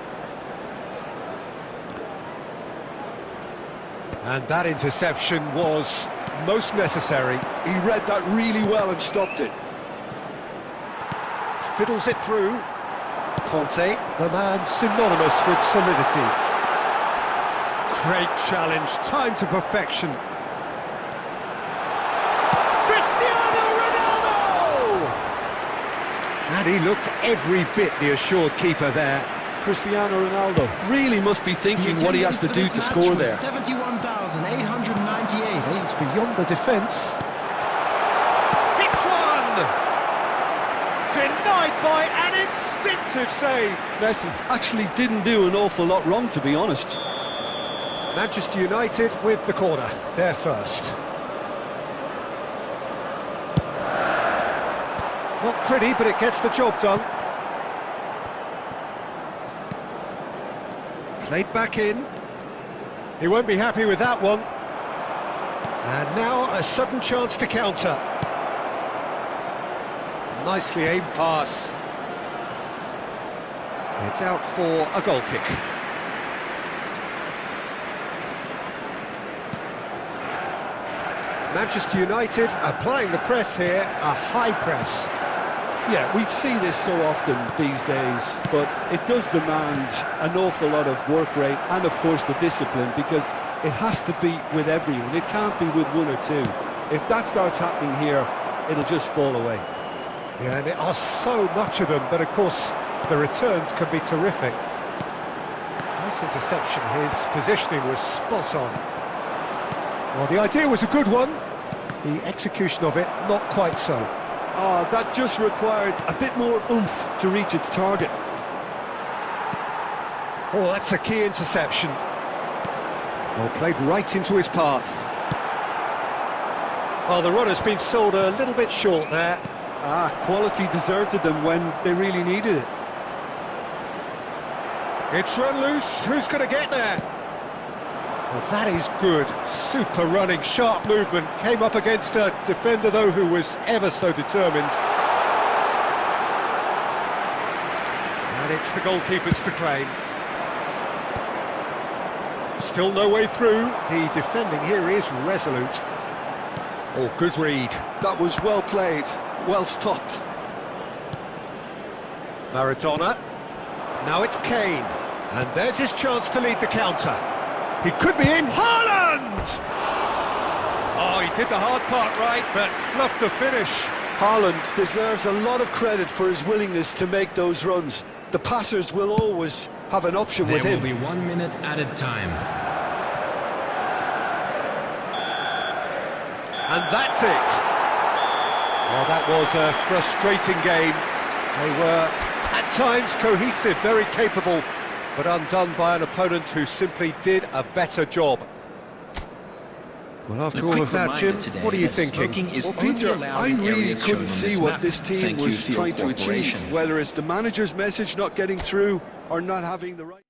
And that interception was most necessary. He read that really well and stopped it. Fiddles it through. Conte, the man synonymous with solidity. Great challenge, time to perfection. Cristiano Ronaldo! And he looked every bit the assured keeper there. Cristiano Ronaldo. Really must be thinking what he has to do to score there. 71,898. Aims beyond the defence. Hits one! Denied by an instinctive save. Messi actually didn't do an awful lot wrong, to be honest. Manchester United with the corner, they're first. Not pretty, but it gets the job done. Played back in. He won't be happy with that one. And now a sudden chance to counter. Nicely aimed pass. It's out for a goal kick. Manchester United applying the press here, a high press. Yeah, we see this so often these days, but it does demand an awful lot of work rate and, of course, the discipline, because it has to be with everyone. It can't be with one or two. If that starts happening here, it'll just fall away. Yeah, and there are so much of them, but of course the returns can be terrific. Nice interception, his positioning was spot on. Well, the idea was a good one, the execution of it not quite so. Ah, that just required a bit more oomph to reach its target. Oh, that's a key interception. Well, played right into his path. Well, the run has been sold a little bit short there. Ah, quality deserted them when they really needed it. It's run loose, who's going to get there? Well, that is good, super running, sharp movement, came up against a defender though who was ever so determined. And it's the goalkeepers to claim. Still no way through, the defending here is resolute. Oh, good read. That was well played, well stopped. Maradona, now it's Kane, and there's his chance to lead the counter. He could be in. Haaland! Oh, he did the hard part right, but fluffed the finish. Haaland deserves a lot of credit for his willingness to make those runs. The passers will always have an option with him. There will be 1 minute added time. And that's it. Well, that was a frustrating game. They were, at times, cohesive, very capable, but undone by an opponent who simply did a better job. Well, after all of that, Jim, what are you thinking? Well, Peter, I really couldn't see what this team was trying to achieve, whether it's the manager's message not getting through or not having the right...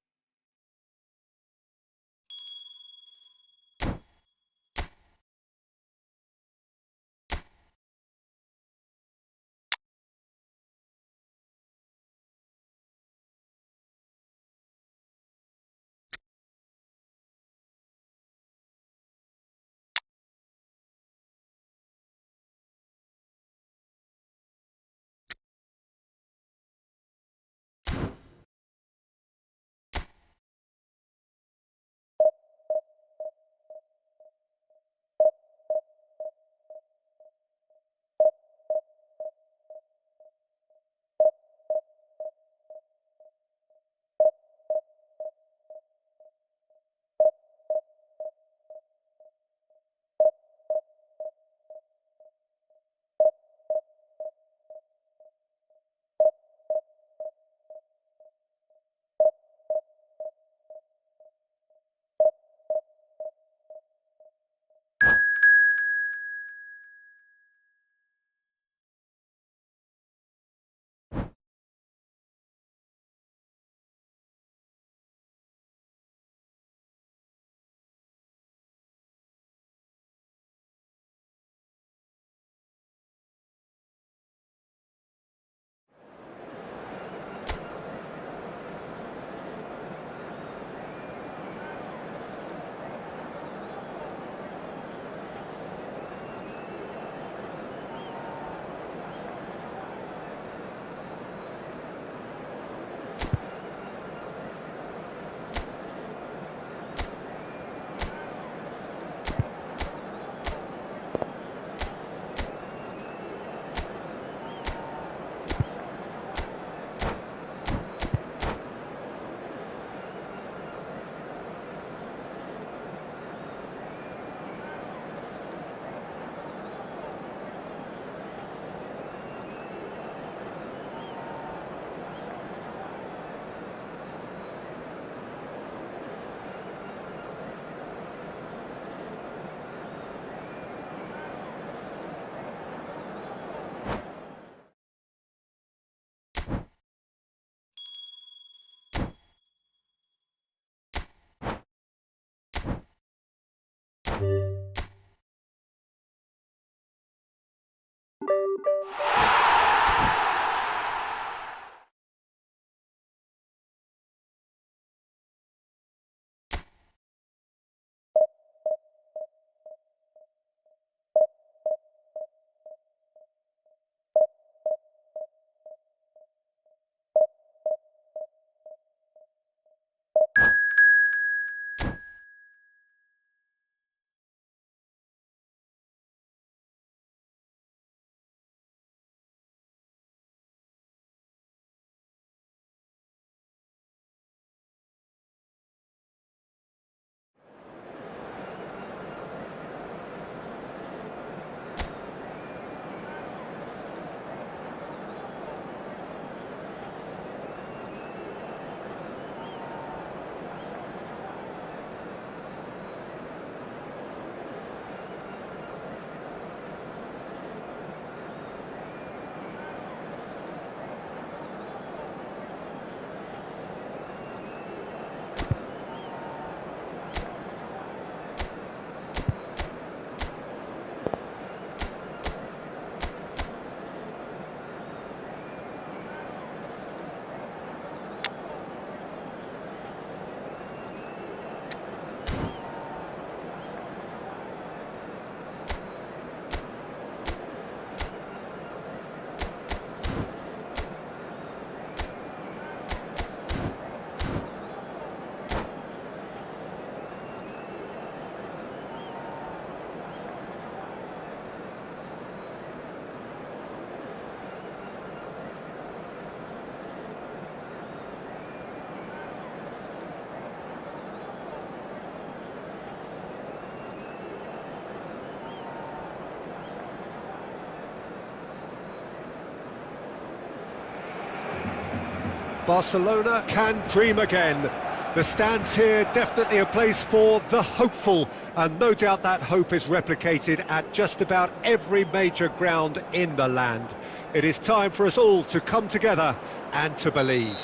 Barcelona can dream again. The stands here definitely a place for the hopeful, and no doubt that hope is replicated at just about every major ground in the land. It is time for us all to come together and to believe.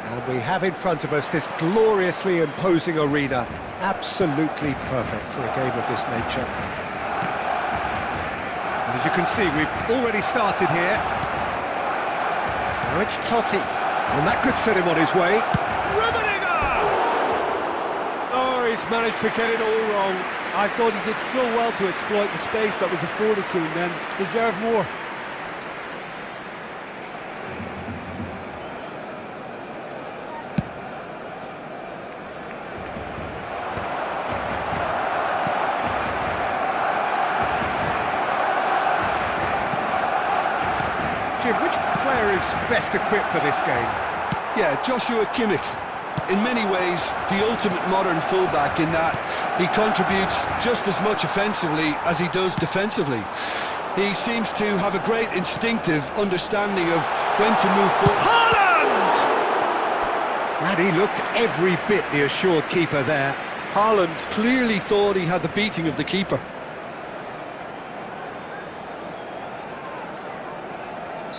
And we have in front of us this gloriously imposing arena, absolutely perfect for a game of this nature. And as you can see, we've already started here. Now it's Totti, and that could set him on his way. Oh, he's managed to get it all wrong. I thought he did so well to exploit the space that was afforded to him then. Deserved more. Which player is best equipped for this game? Yeah, Joshua Kimmich. In many ways, the ultimate modern fullback in that he contributes just as much offensively as he does defensively. He seems to have a great instinctive understanding of when to move forward. Haaland! And he looked every bit the assured keeper there. Haaland clearly thought he had the beating of the keeper.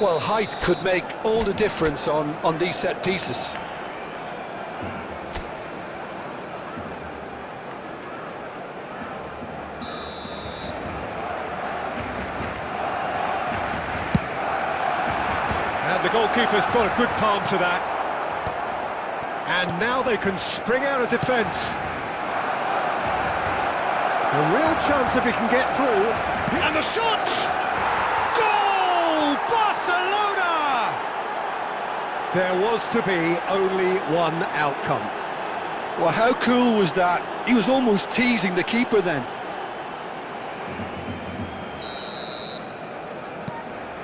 Well, height could make all the difference on these set pieces. And the goalkeeper's got a good palm to that. And now they can spring out of defence. A real chance if he can get through. And the shot! Barcelona! There was to be only one outcome. Well, how cool was that? He was almost teasing the keeper then.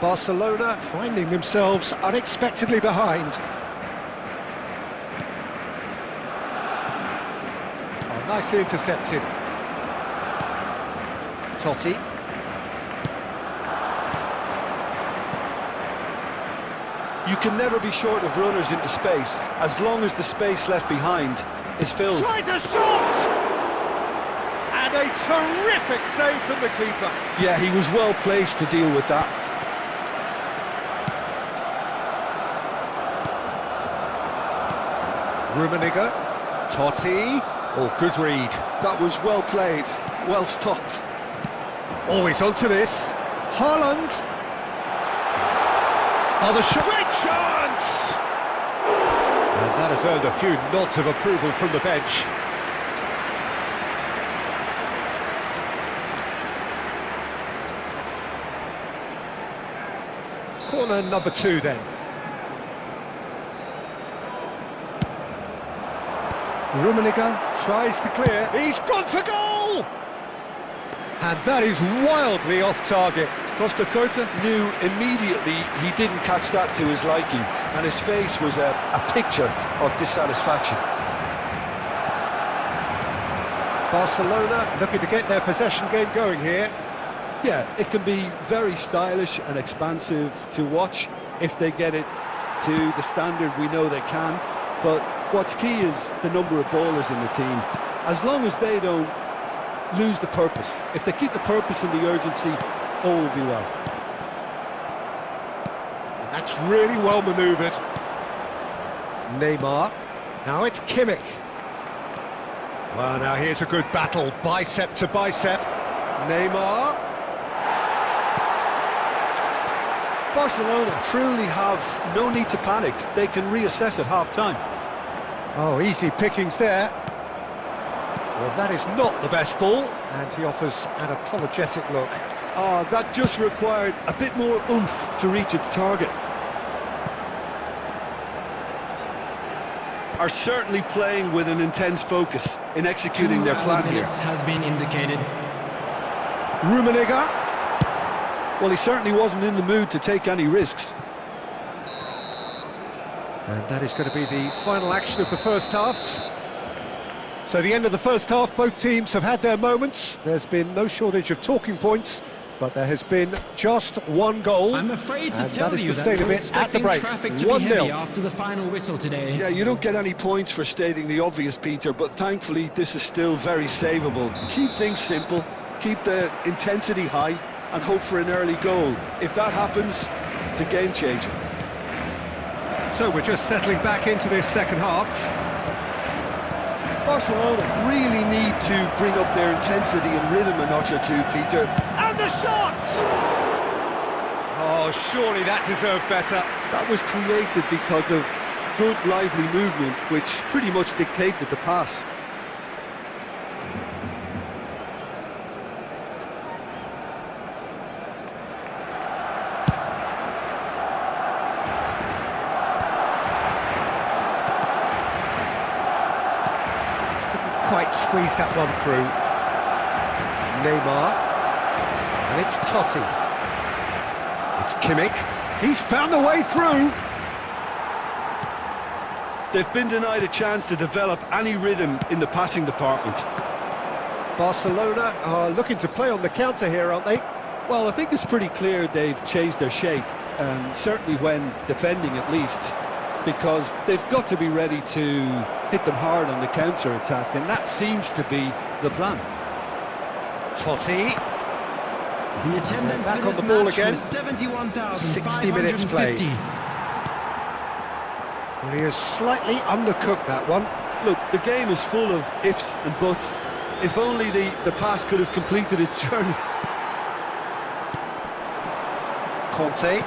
Barcelona finding themselves unexpectedly behind. Oh, nicely intercepted. Totti. You can never be short of runners into space, as long as the space left behind is filled. Tries a shot! And a terrific save from the keeper. Yeah, he was well placed to deal with that. Rummenigge, Totti, Oh, good read. That was well played, well stopped. Always onto this. Haaland. Oh, the shot. Great chance! And that has earned a few nods of approval from the bench. Corner number 2 then. Rummenigge tries to clear. He's gone for goal! And that is wildly off target. Costa Curta knew immediately he didn't catch that to his liking, and his face was a picture of dissatisfaction. Barcelona looking to get their possession game going here. Yeah, it can be very stylish and expansive to watch if they get it to the standard we know they can. But what's key is the number of ballers in the team. As long as they don't lose the purpose, if they keep the purpose and the urgency, all will be well. And that's really well manoeuvred. Neymar. Now it's Kimmich. Well, now here's a good battle, bicep to bicep. Neymar. Barcelona truly have no need to panic. They can reassess at half-time. Oh, easy pickings there. Well, that is not the best ball, and he offers an apologetic look. Oh, that just required a bit more oomph to reach its target. Are certainly playing with an intense focus in executing their plan here. Has been indicated. Rummenigge. Well, he certainly wasn't in the mood to take any risks. And that is going to be the final action of the first half. So the end of the first half, both teams have had their moments. There's been no shortage of talking points, but there has been just one goal. I'm afraid to tell that is you the state of it at the break. 1-0 after the final whistle today. Yeah, you don't get any points for stating the obvious, Peter, but thankfully this is still very savable. Keep things simple, keep the intensity high, and hope for an early goal. If that happens, it's a game changer. So we're just settling back into this second half. Barcelona really need to bring up their intensity and rhythm a notch or two, Peter. And the shot! Oh, surely that deserved better. That was created because of good, lively movement, which pretty much dictated the pass. Quite squeezed that one through. Neymar. And it's Totti. It's Kimmich. He's found the way through. They've been denied a chance to develop any rhythm in the passing department. Barcelona are looking to play on the counter here, aren't they? Well, I think it's pretty clear they've changed their shape, certainly when defending at least, because they've got to be ready to hit them hard on the counter-attack, and that seems to be the plan. Totti. The attendance Back for on this the ball match again. was 71,550. 60 minutes played. Well, he has slightly undercooked that one. Look, the game is full of ifs and buts. If only the pass could have completed its journey. Conte.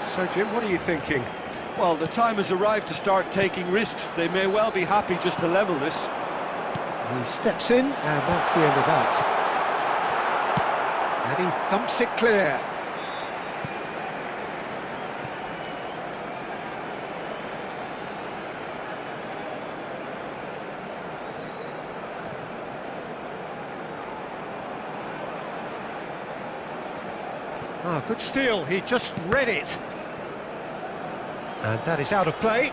So, Jim, what are you thinking? Well, the time has arrived to start taking risks. They may well be happy just to level this. He steps in, and that's the end of that. And he thumps it clear. Ah, good steal, he just read it. And that is out of play.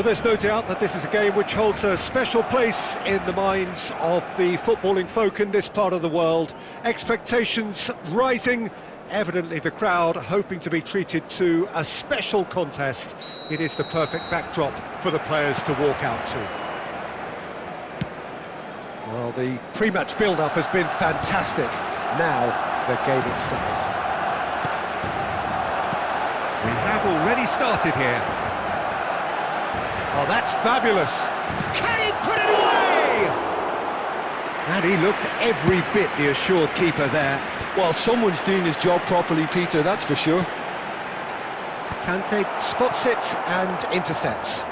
Well, there's no doubt that this is a game which holds a special place in the minds of the footballing folk in this part of the world. Expectations rising, evidently the crowd hoping to be treated to a special contest. It is the perfect backdrop for the players to walk out to. Well, the pre-match build-up has been fantastic. Now, the game itself. We have already started here. Oh, that's fabulous. Can he put it away? And he looked every bit the assured keeper there. Well, someone's doing his job properly, Peter, that's for sure. Kante spots it and intercepts.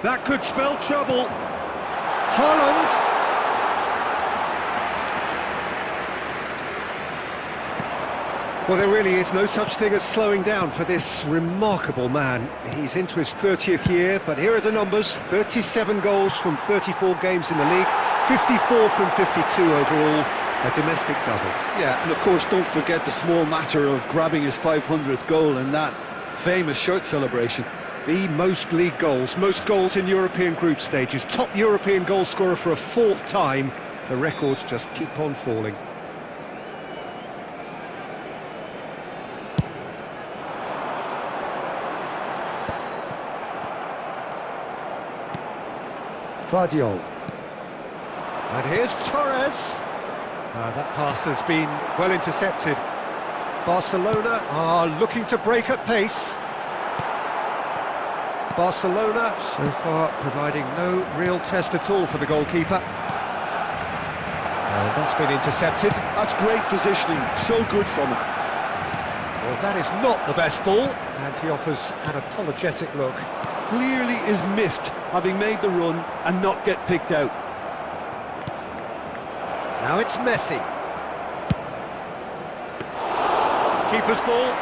That could spell trouble. Haaland. Well, there really is no such thing as slowing down for this remarkable man. He's into his 30th year, but here are the numbers. 37 goals from 34 games in the league, 54 from 52 overall, a domestic double. Yeah, and of course, don't forget the small matter of grabbing his 500th goal in that famous shirt celebration. The most league goals, most goals in European group stages, top European goal scorer for a fourth time. The records just keep on falling. Vardiol. And here's Torres. That pass has been well intercepted. Barcelona are looking to break at pace. Barcelona so far providing no real test at all for the goalkeeper. That's been intercepted. That's great positioning, so good from him. Well, that is not the best ball, and he offers an apologetic look. Clearly is miffed, having made the run and not get picked out. Now it's Messi. Keeper's ball.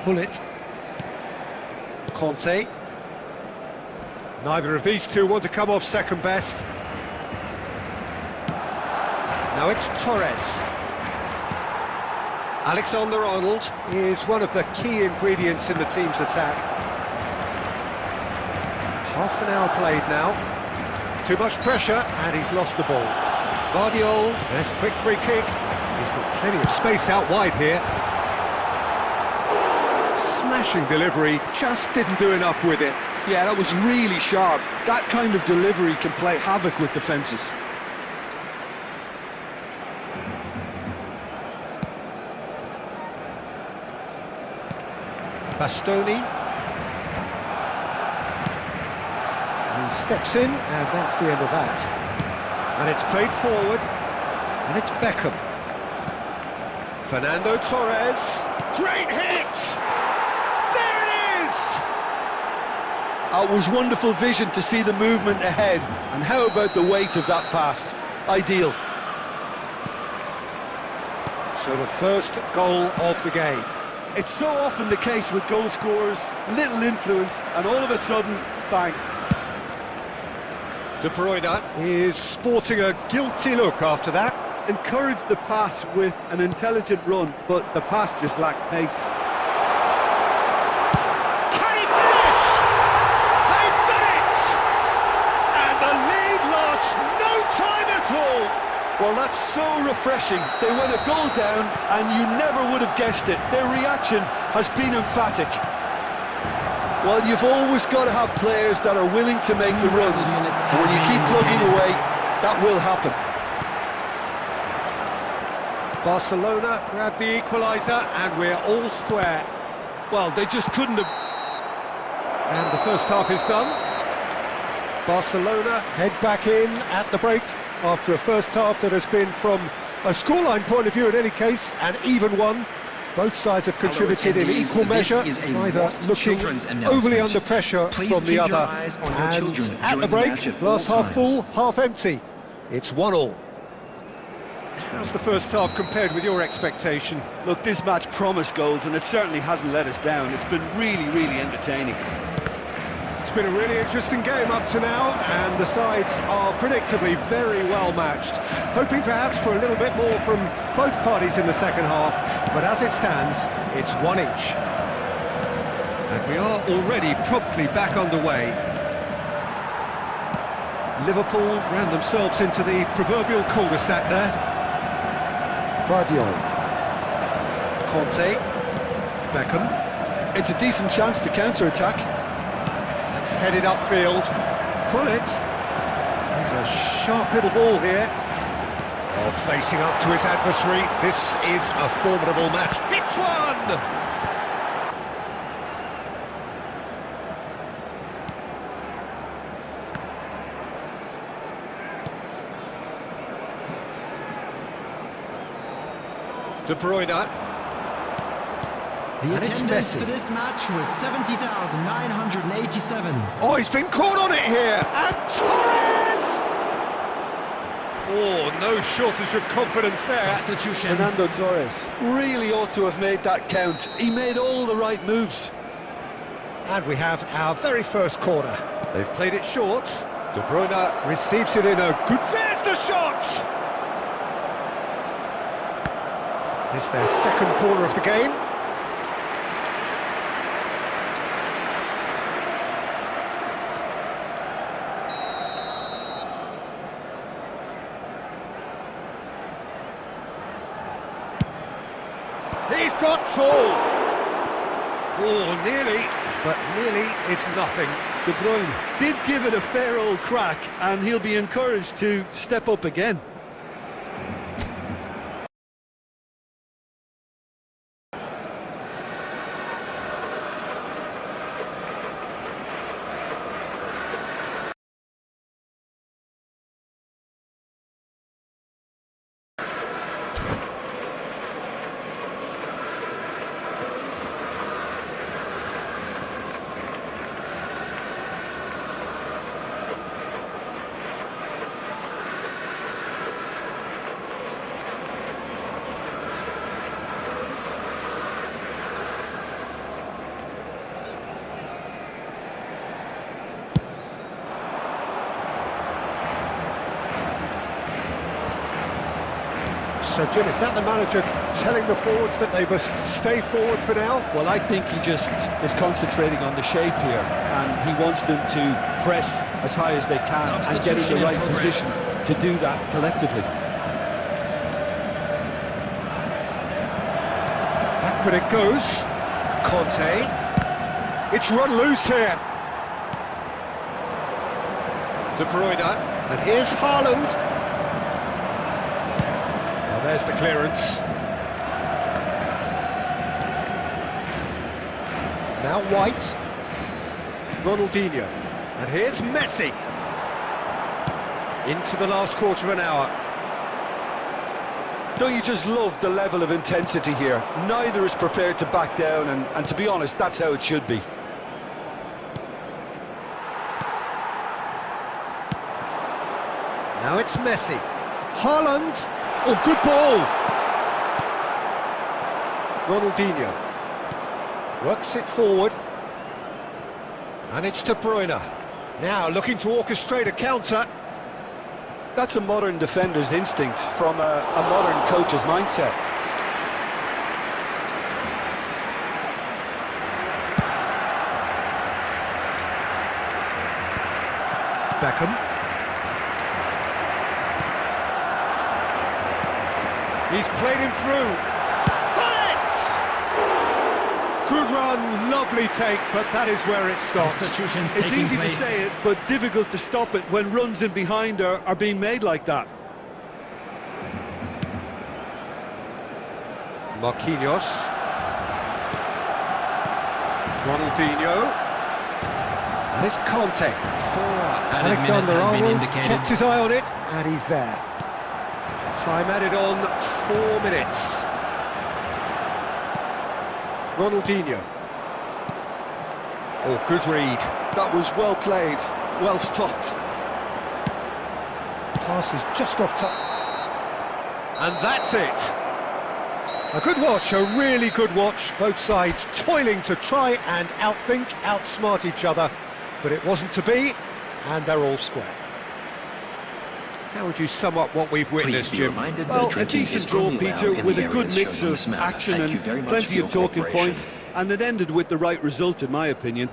Bullet. Conte. Neither of these two want to come off second best. Now it's Torres. Alexander-Arnold is one of the key ingredients in the team's attack. Half an hour played now. Too much pressure, and he's lost the ball. Vardiol, there's a quick free kick. He's got plenty of space out wide here. Smashing delivery, just didn't do enough with it. Yeah, that was really sharp. That kind of delivery can play havoc with defences. Bastoni. He steps in, and that's the end of that. And it's played forward, and it's Beckham. Fernando Torres. Great hit! There it is! It was wonderful vision to see the movement ahead, and how about the weight of that pass? Ideal. So the first goal of the game. It's so often the case with goal scorers, little influence, and all of a sudden, bang. De Bruyne is sporting a guilty look after that. Encouraged the pass with an intelligent run, but the pass just lacked pace. Can he finish? They've done it! And the lead lasts no time at all. Well, that's so refreshing. They went a goal down, and you never would have guessed it. Their reaction has been emphatic. Well, you've always got to have players that are willing to make the runs. And when you keep plugging away, that will happen. Barcelona grab the equaliser, and we're all square. Well, they just couldn't have... And the first half is done. Barcelona head back in at the break after a first half that has been, from a scoreline point of view in any case, an even one. Both sides have contributed in equal measure, neither looking overly under pressure from the other. And at the break, glass half full, half empty. It's 1-1. How's the first half compared with your expectation? Look, this match promised goals, and it certainly hasn't let us down. It's been really, really entertaining. It's been a really interesting game up to now, and the sides are predictably very well matched. Hoping perhaps for a little bit more from both parties in the second half, but as it stands, it's one each. And we are already promptly back underway. Liverpool ran themselves into the proverbial cul-de-sac there. Guardiola. Conte. Beckham. It's a decent chance to counter-attack. That's headed upfield. Pullet. He's a sharp little ball here. Oh, facing up to his adversary. This is a formidable match. Hits one! De Bruyne. The And it's attendance Messi. for this match was 70,987. Oh, he's been caught on it here! And Torres! Oh, no shortage of confidence there. Substitution. Fernando Torres really ought to have made that count. He made all the right moves. And we have our very first corner. They've played it short. De Bruyne receives it in a good... There's the shot! It's their second corner of the game. He's got tall. Oh, nearly, but nearly is nothing. De Bruyne did give it a fair old crack, and he'll be encouraged to step up again. So, Jim, is that the manager telling the forwards that they must stay forward for now? Well, I think he just is concentrating on the shape here, and he wants them to press as high as they can and get in the right position to do that collectively. Backward it goes. Conte. It's run loose here. De Bruyne. And here's Haaland. There's the clearance. Now White. Ronaldinho. And here's Messi. Into the last quarter of an hour. Don't you just love the level of intensity here? Neither is prepared to back down, and to be honest, that's how it should be. Now it's Messi. Haaland. Oh, good ball! Ronaldinho works it forward, and it's De Bruyne. Now looking to orchestrate a counter. That's a modern defender's instinct from a modern coach's mindset. Beckham. He's played him through. Bullet! Good run, lovely take, but that is where it stops. Substitutions It's taking easy to place. say it, but difficult to stop it when runs in behind are being made like that. Marquinhos. Ronaldinho. And it's Conte. Alexander-Arnold kept his eye on it, and he's there. Time added on 4 minutes. Ronaldinho. Oh, good read. That was well played, well stopped. Pass is just off top. And that's it. A good watch, a really good watch. Both sides toiling to try and outthink, outsmart each other. but it wasn't to be, and they're all square. How would you sum up what we've witnessed, Jim? Well, a decent draw, Peter, with a good mix of action and plenty of talking points, and it ended with the right result, in my opinion.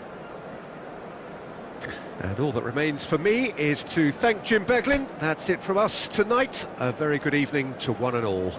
And all that remains for me is to thank Jim Beglin. That's it from us tonight. A very good evening to one and all.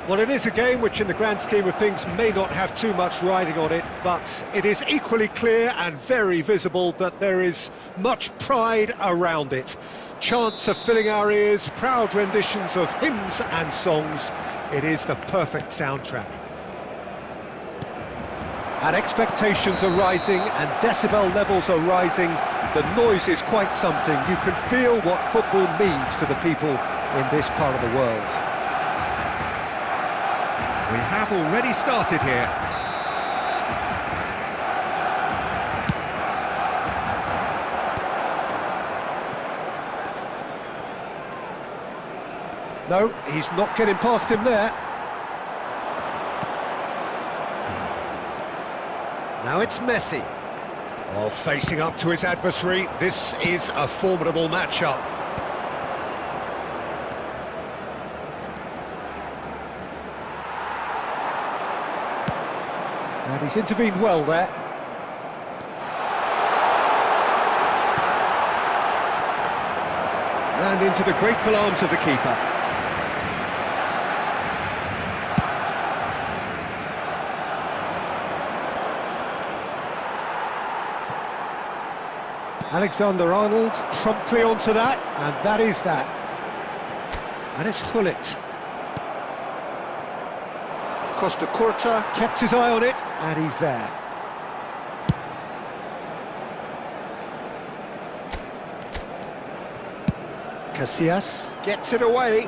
Well, it is a game which in the grand scheme of things may not have too much riding on it, but it is equally clear and very visible that there is much pride around it. Chants are filling our ears, proud renditions of hymns and songs. It is the perfect soundtrack. And expectations are rising and decibel levels are rising. The noise is quite something. You can feel what football means to the people in this part of the world. We have already started here. No, he's not getting past him there. Now it's Messi. Oh, facing up to his adversary. This is a formidable matchup. And he's intervened well there. And into the grateful arms of the keeper. Alexander-Arnold promptly onto that, and that is that. And it's Gullit. Costa Curta kept his eye on it, and he's there. Casillas gets it away.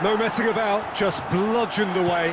No messing about, just bludgeoned away.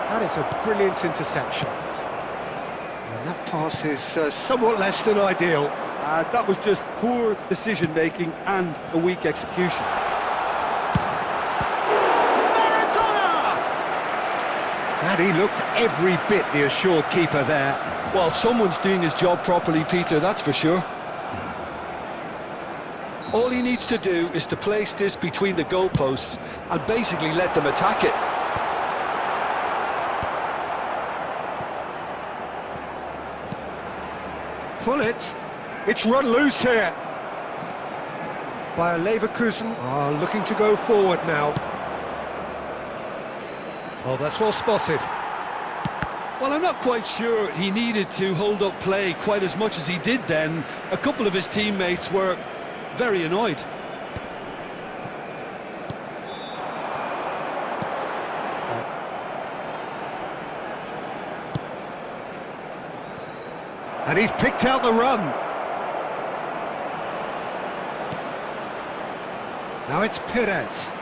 That is a brilliant interception. And that pass is somewhat less than ideal. That was just poor decision-making and a weak execution. Maradona! And he looked every bit the assured keeper there. Well, someone's doing his job properly, Peter, that's for sure. All he needs to do is to place this between the goalposts and basically let them attack it. Gullit, it's run loose here. Bayer Leverkusen are looking to go forward now. Oh, that's well spotted. Well, I'm not quite sure he needed to hold up play quite as much as he did then. A couple of his teammates were very annoyed. And he's picked out the run. Now it's Perez.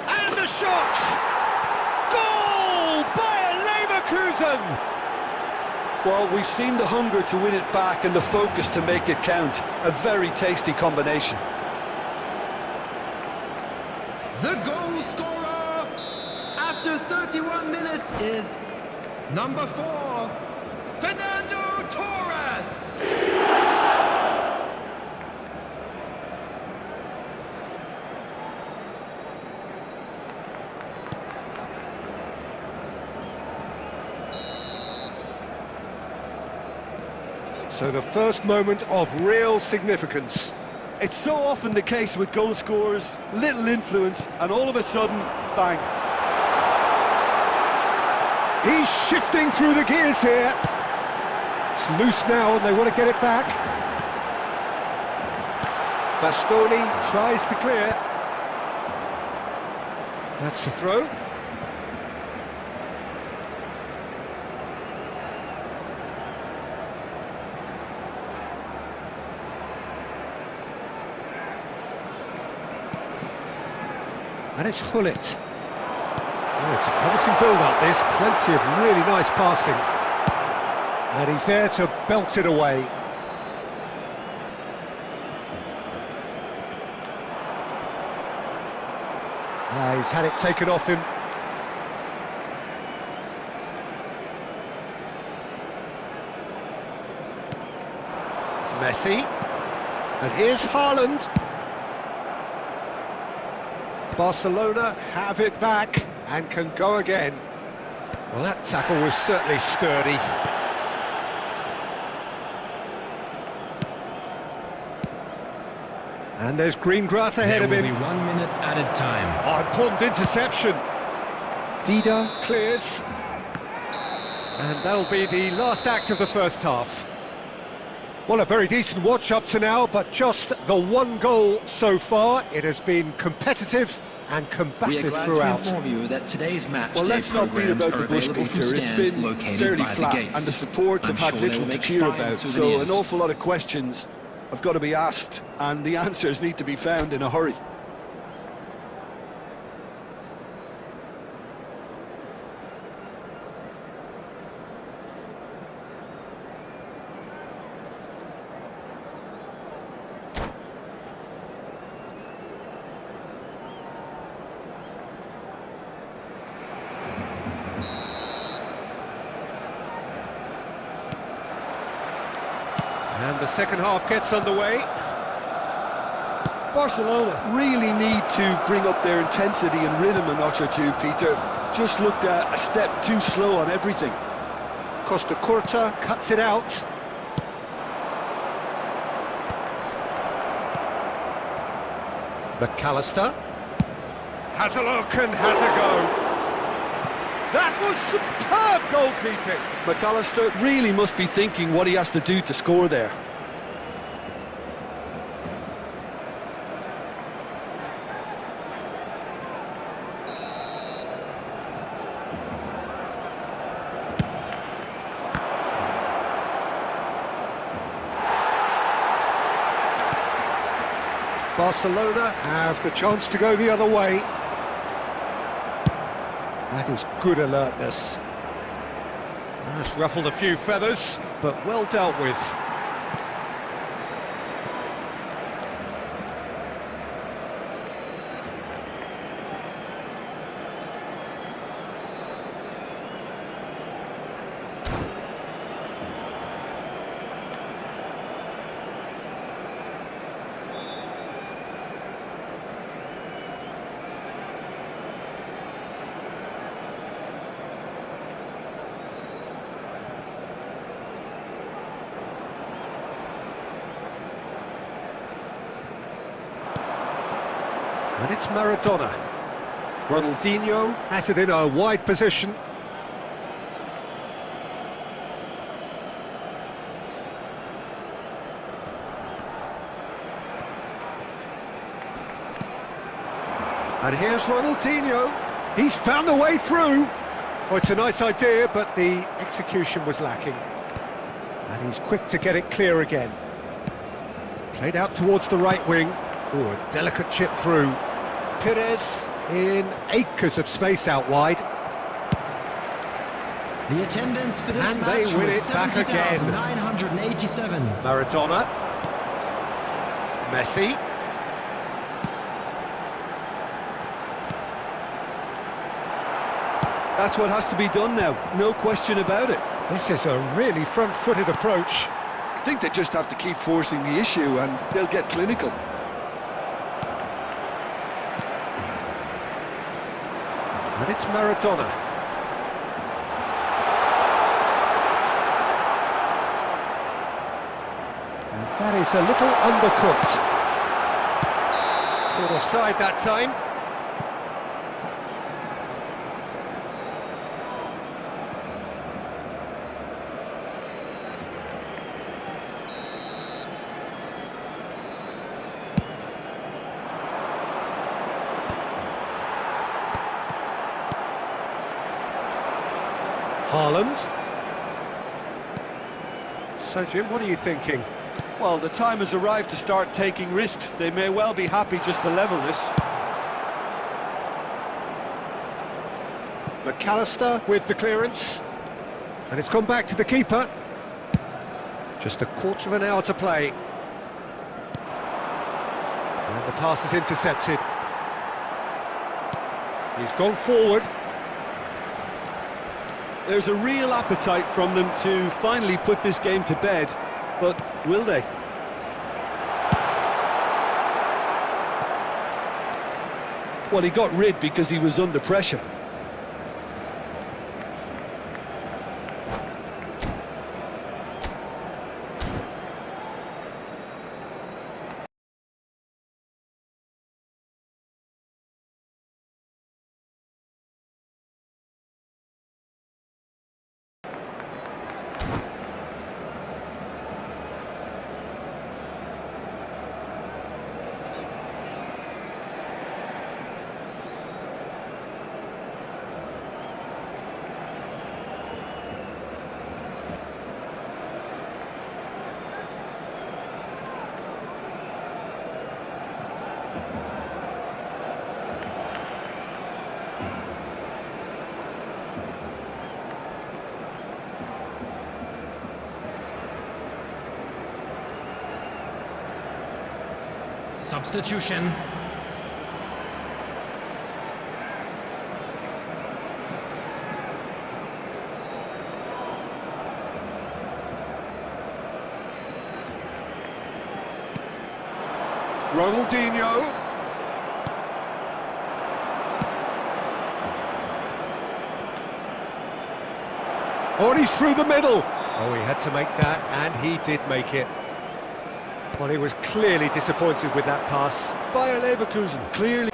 And the shot! Goal! Bayer Leverkusen! Well, we've seen the hunger to win it back and the focus to make it count. A very tasty combination. The goal scorer after 31 minutes is number 4, Fernando Torres. So the first moment of real significance. It's so often the case with goal scorers, little influence, and all of a sudden, bang. He's shifting through the gears here. It's loose now and they want to get it back. Bastoni tries to clear. That's the throw. And it's Gullit. Oh, it's a promising build-up, this. Plenty of really nice passing. And he's there to belt it away. He's had it taken off him. Messi. And here's Haaland. Barcelona have it back and can go again. Well, that tackle was certainly sturdy. And there's green grass ahead of him. There will be 1 minute added time. Oh, important interception. Dida clears. And that'll be the last act of the first half. Well, a very decent watch up to now, but just the one goal so far. It has been competitive and We are combative glad throughout. to inform you that today's match Well, day let's not beat programs about are the bush, available from Peter. It's stands been located fairly by the flat, gates. and the supports I'm have had sure they little will to make cheer fine about. So souvenirs. an awful lot of questions have got to be asked, and the answers need to be found in a hurry. And the second half gets underway. Barcelona really need to bring up their intensity and rhythm a notch or two, Peter. Just looked a step too slow on everything. Costa Curta cuts it out. McAllister has a look and has a go. That was superb goalkeeping. McAllister really must be thinking what he has to do to score there. Barcelona have the chance to go the other way. That is good alertness. That's ruffled a few feathers, but well dealt with. And it's Maradona. Ronaldinho has it in a wide position. And here's Ronaldinho. He's found a way through. Oh, it's a nice idea, but the execution was lacking. And he's quick to get it clear again. Played out towards the right wing. Oh, a delicate chip through. Perez in acres of space out wide. The attendance for this And match they win was it back again. 70,987. Maradona. Messi. That's what has to be done now, no question about it. This is a really front-footed approach. I think they just have to keep forcing the issue and they'll get clinical. And it's Maradona. And that is a little undercooked. Caught offside that time. Haaland. So, Jim, what are you thinking? Well, the time has arrived to start taking risks. They may well be happy just to level this. McAllister with the clearance. And it's gone back to the keeper. Just a quarter of an hour to play. And the pass is intercepted. He's gone forward. There's a real appetite from them to finally put this game to bed, but will they? Well, he got rid because he was under pressure. Substitution. Ronaldinho. Oh, and he's through the middle. Oh, he had to make that, and he did make it. Well, he was clearly disappointed with that pass. Bayer Leverkusen clearly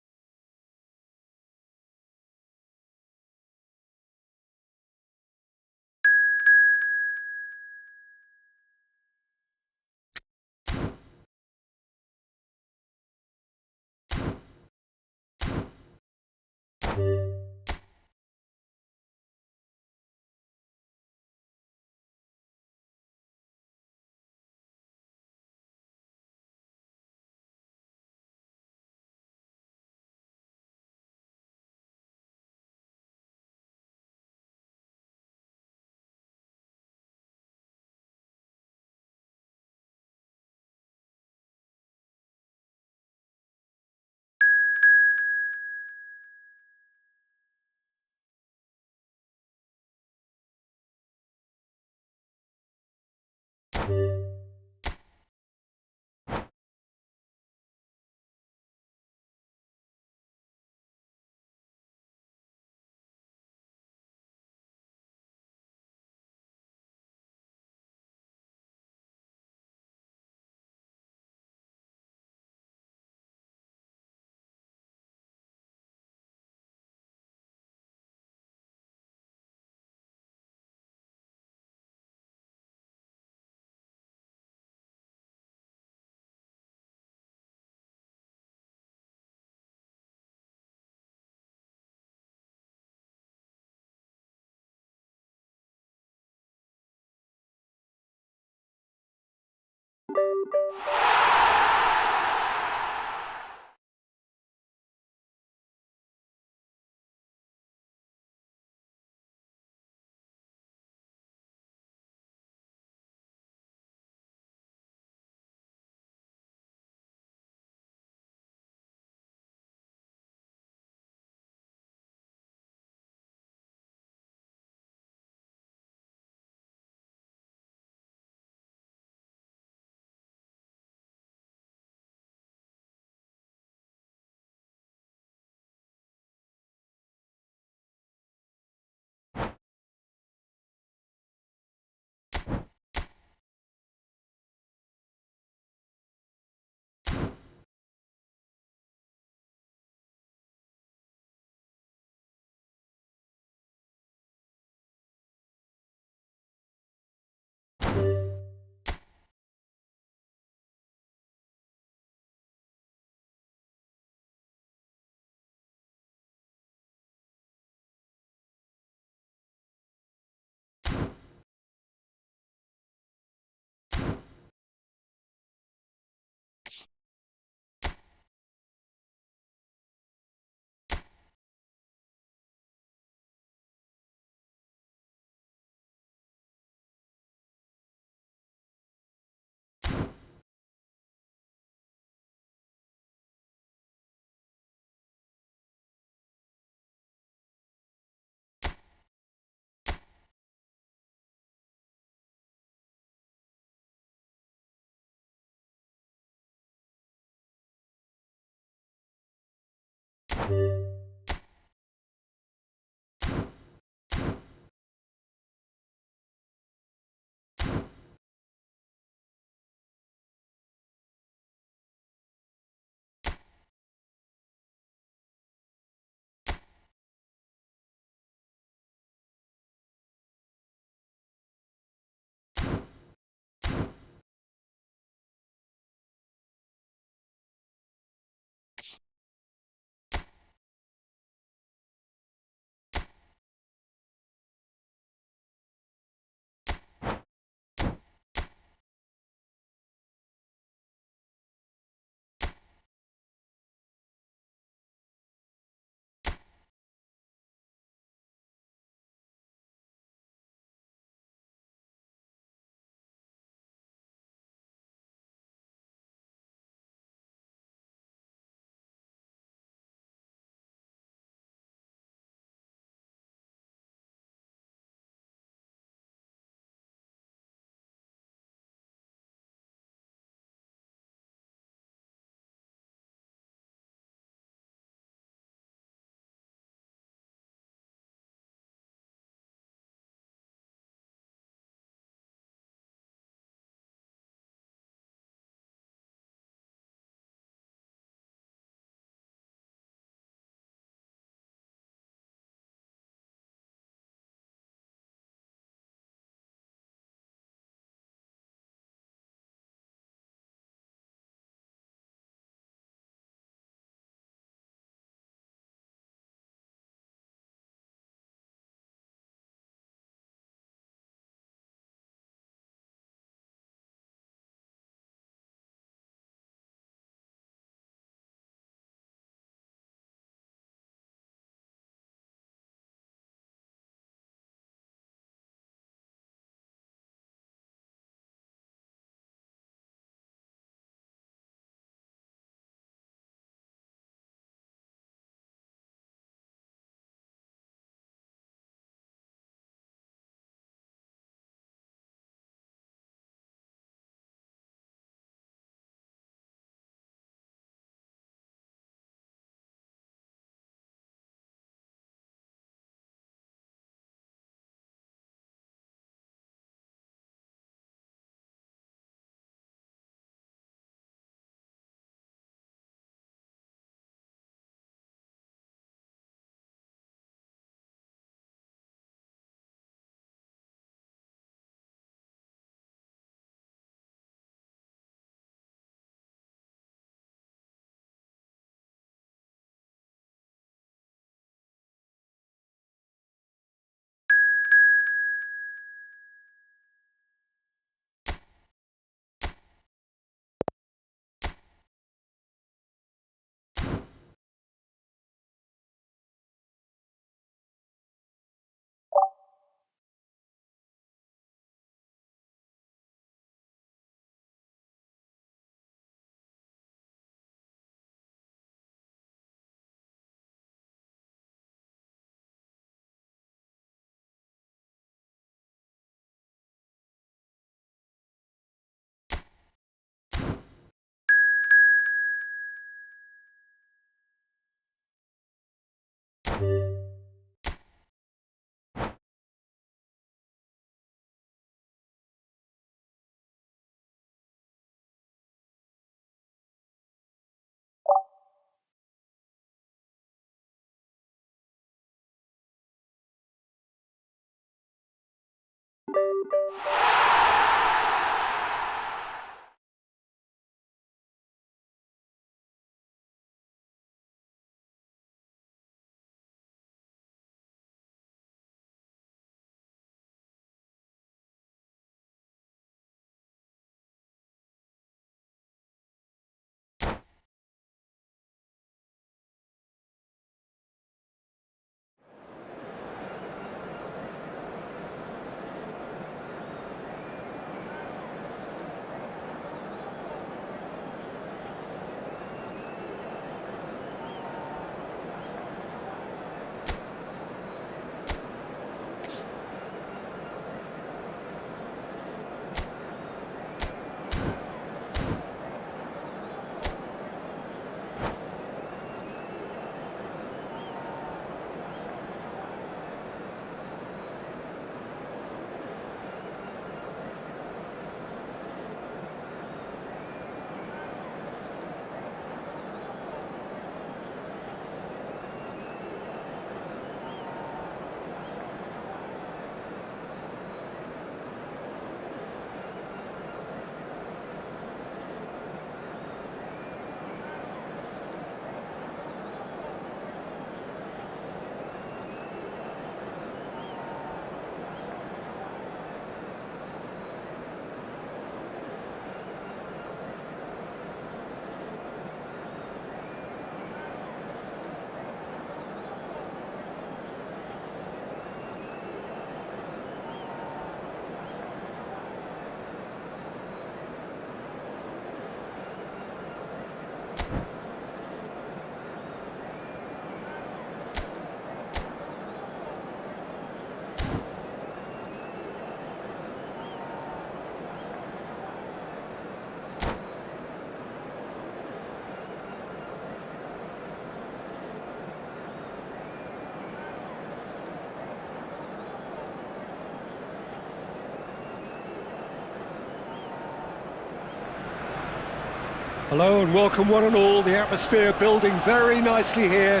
Hello and welcome one and all. The atmosphere building very nicely here.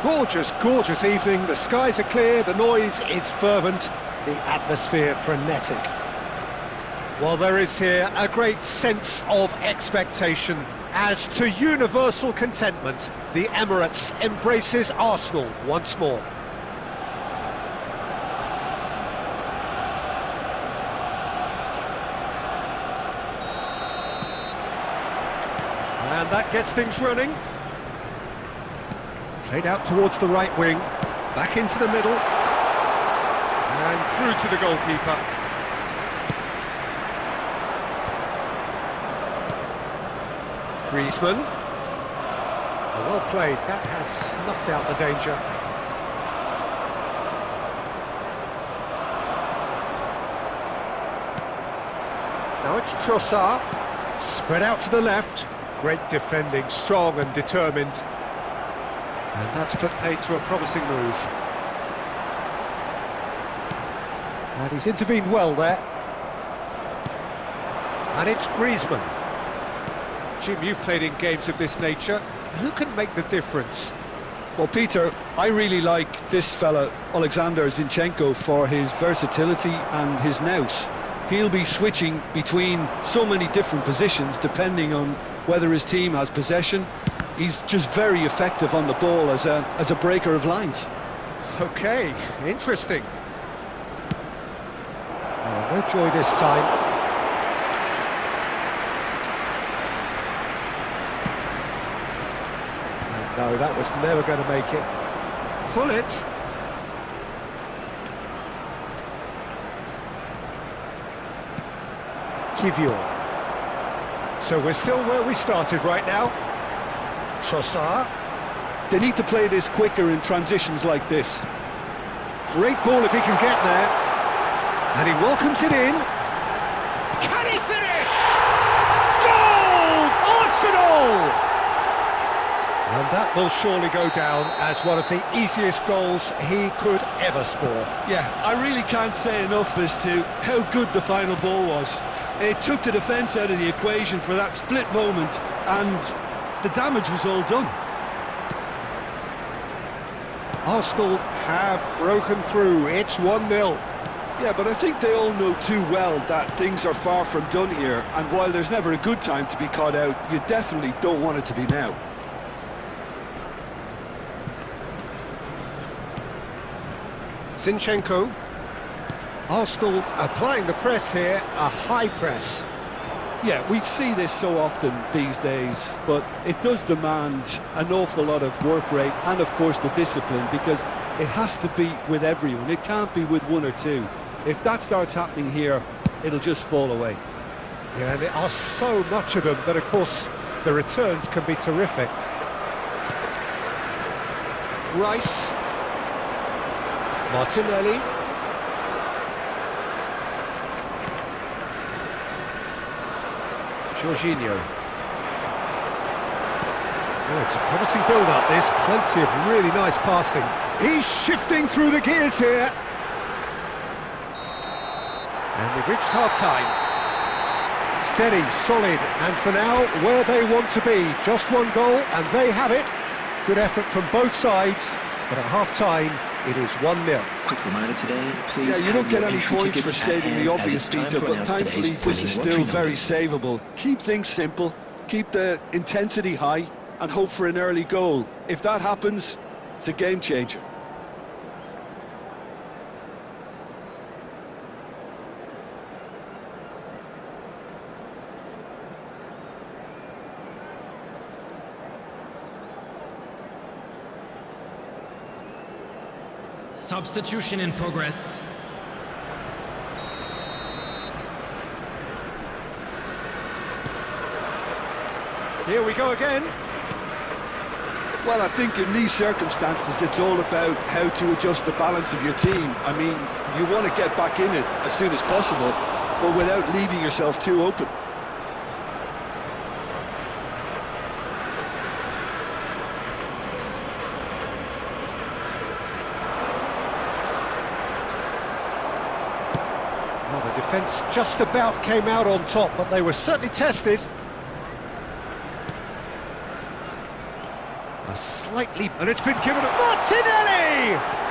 Gorgeous, gorgeous evening. The skies are clear, the noise is fervent, the atmosphere frenetic. Well, there is here a great sense of expectation as to universal contentment. The Emirates embraces Arsenal once more. And that gets things running. Played out towards the right wing, back into the middle, and through to the goalkeeper. Griezmann. Oh, well played, that has snuffed out the danger. Now it's Trossard, spread out to the left. Great defending, strong and determined. And that's put paid to a promising move. And he's intervened well there. And it's Griezmann. Jim, you've played in games of this nature. Who can make the difference? Well, Peter, I really like this fella, Alexander Zinchenko, for his versatility and his nous. He'll be switching between so many different positions depending on whether his team has possession. He's just very effective on the ball as a breaker of lines. Okay, interesting. Oh, no joy this time. And no, that was never going to make it. Pull it. Kivior. So we're still where we started right now. Trossard. They need to play this quicker in transitions like this. Great ball if he can get there. And he welcomes it in. Can he finish? Goal! Arsenal! And that will surely go down as one of the easiest goals he could ever score. Yeah, I really can't say enough as to how good the final ball was. It took the defence out of the equation for that split moment, and the damage was all done. Arsenal have broken through. It's 1-0. Yeah, but I think they all know too well that things are far from done here, and while there's never a good time to be caught out, you definitely don't want it to be now. Zinchenko. Arsenal applying the press here, a high press. Yeah, we see this so often these days, but it does demand an awful lot of work rate and, of course, the discipline, because it has to be with everyone. It can't be with one or two. If that starts happening here, it'll just fall away. Yeah, and there are so much of them that, of course, the returns can be terrific. Rice. Martinelli. Jorginho. Oh, it's a promising build-up, this. Plenty of really nice passing. He's shifting through the gears here. And we've reached half-time. Steady, solid, and for now, where they want to be. Just one goal, and they have it. Good effort from both sides, but at half-time, it is 1-0. Quick reminder today, please. Yeah, you don't get any points for stating the obvious, Peter, but thankfully this is still very savable. Keep things simple, keep the intensity high, and hope for an early goal. If that happens, it's a game changer. Substitution in progress. Here we go again. Well, I think in these circumstances, it's all about how to adjust the balance of your team. I mean, you want to get back in it as soon as possible, but without leaving yourself too open. Well, the defence just about came out on top, but they were certainly tested. A slightly... And it's been given to Martinelli!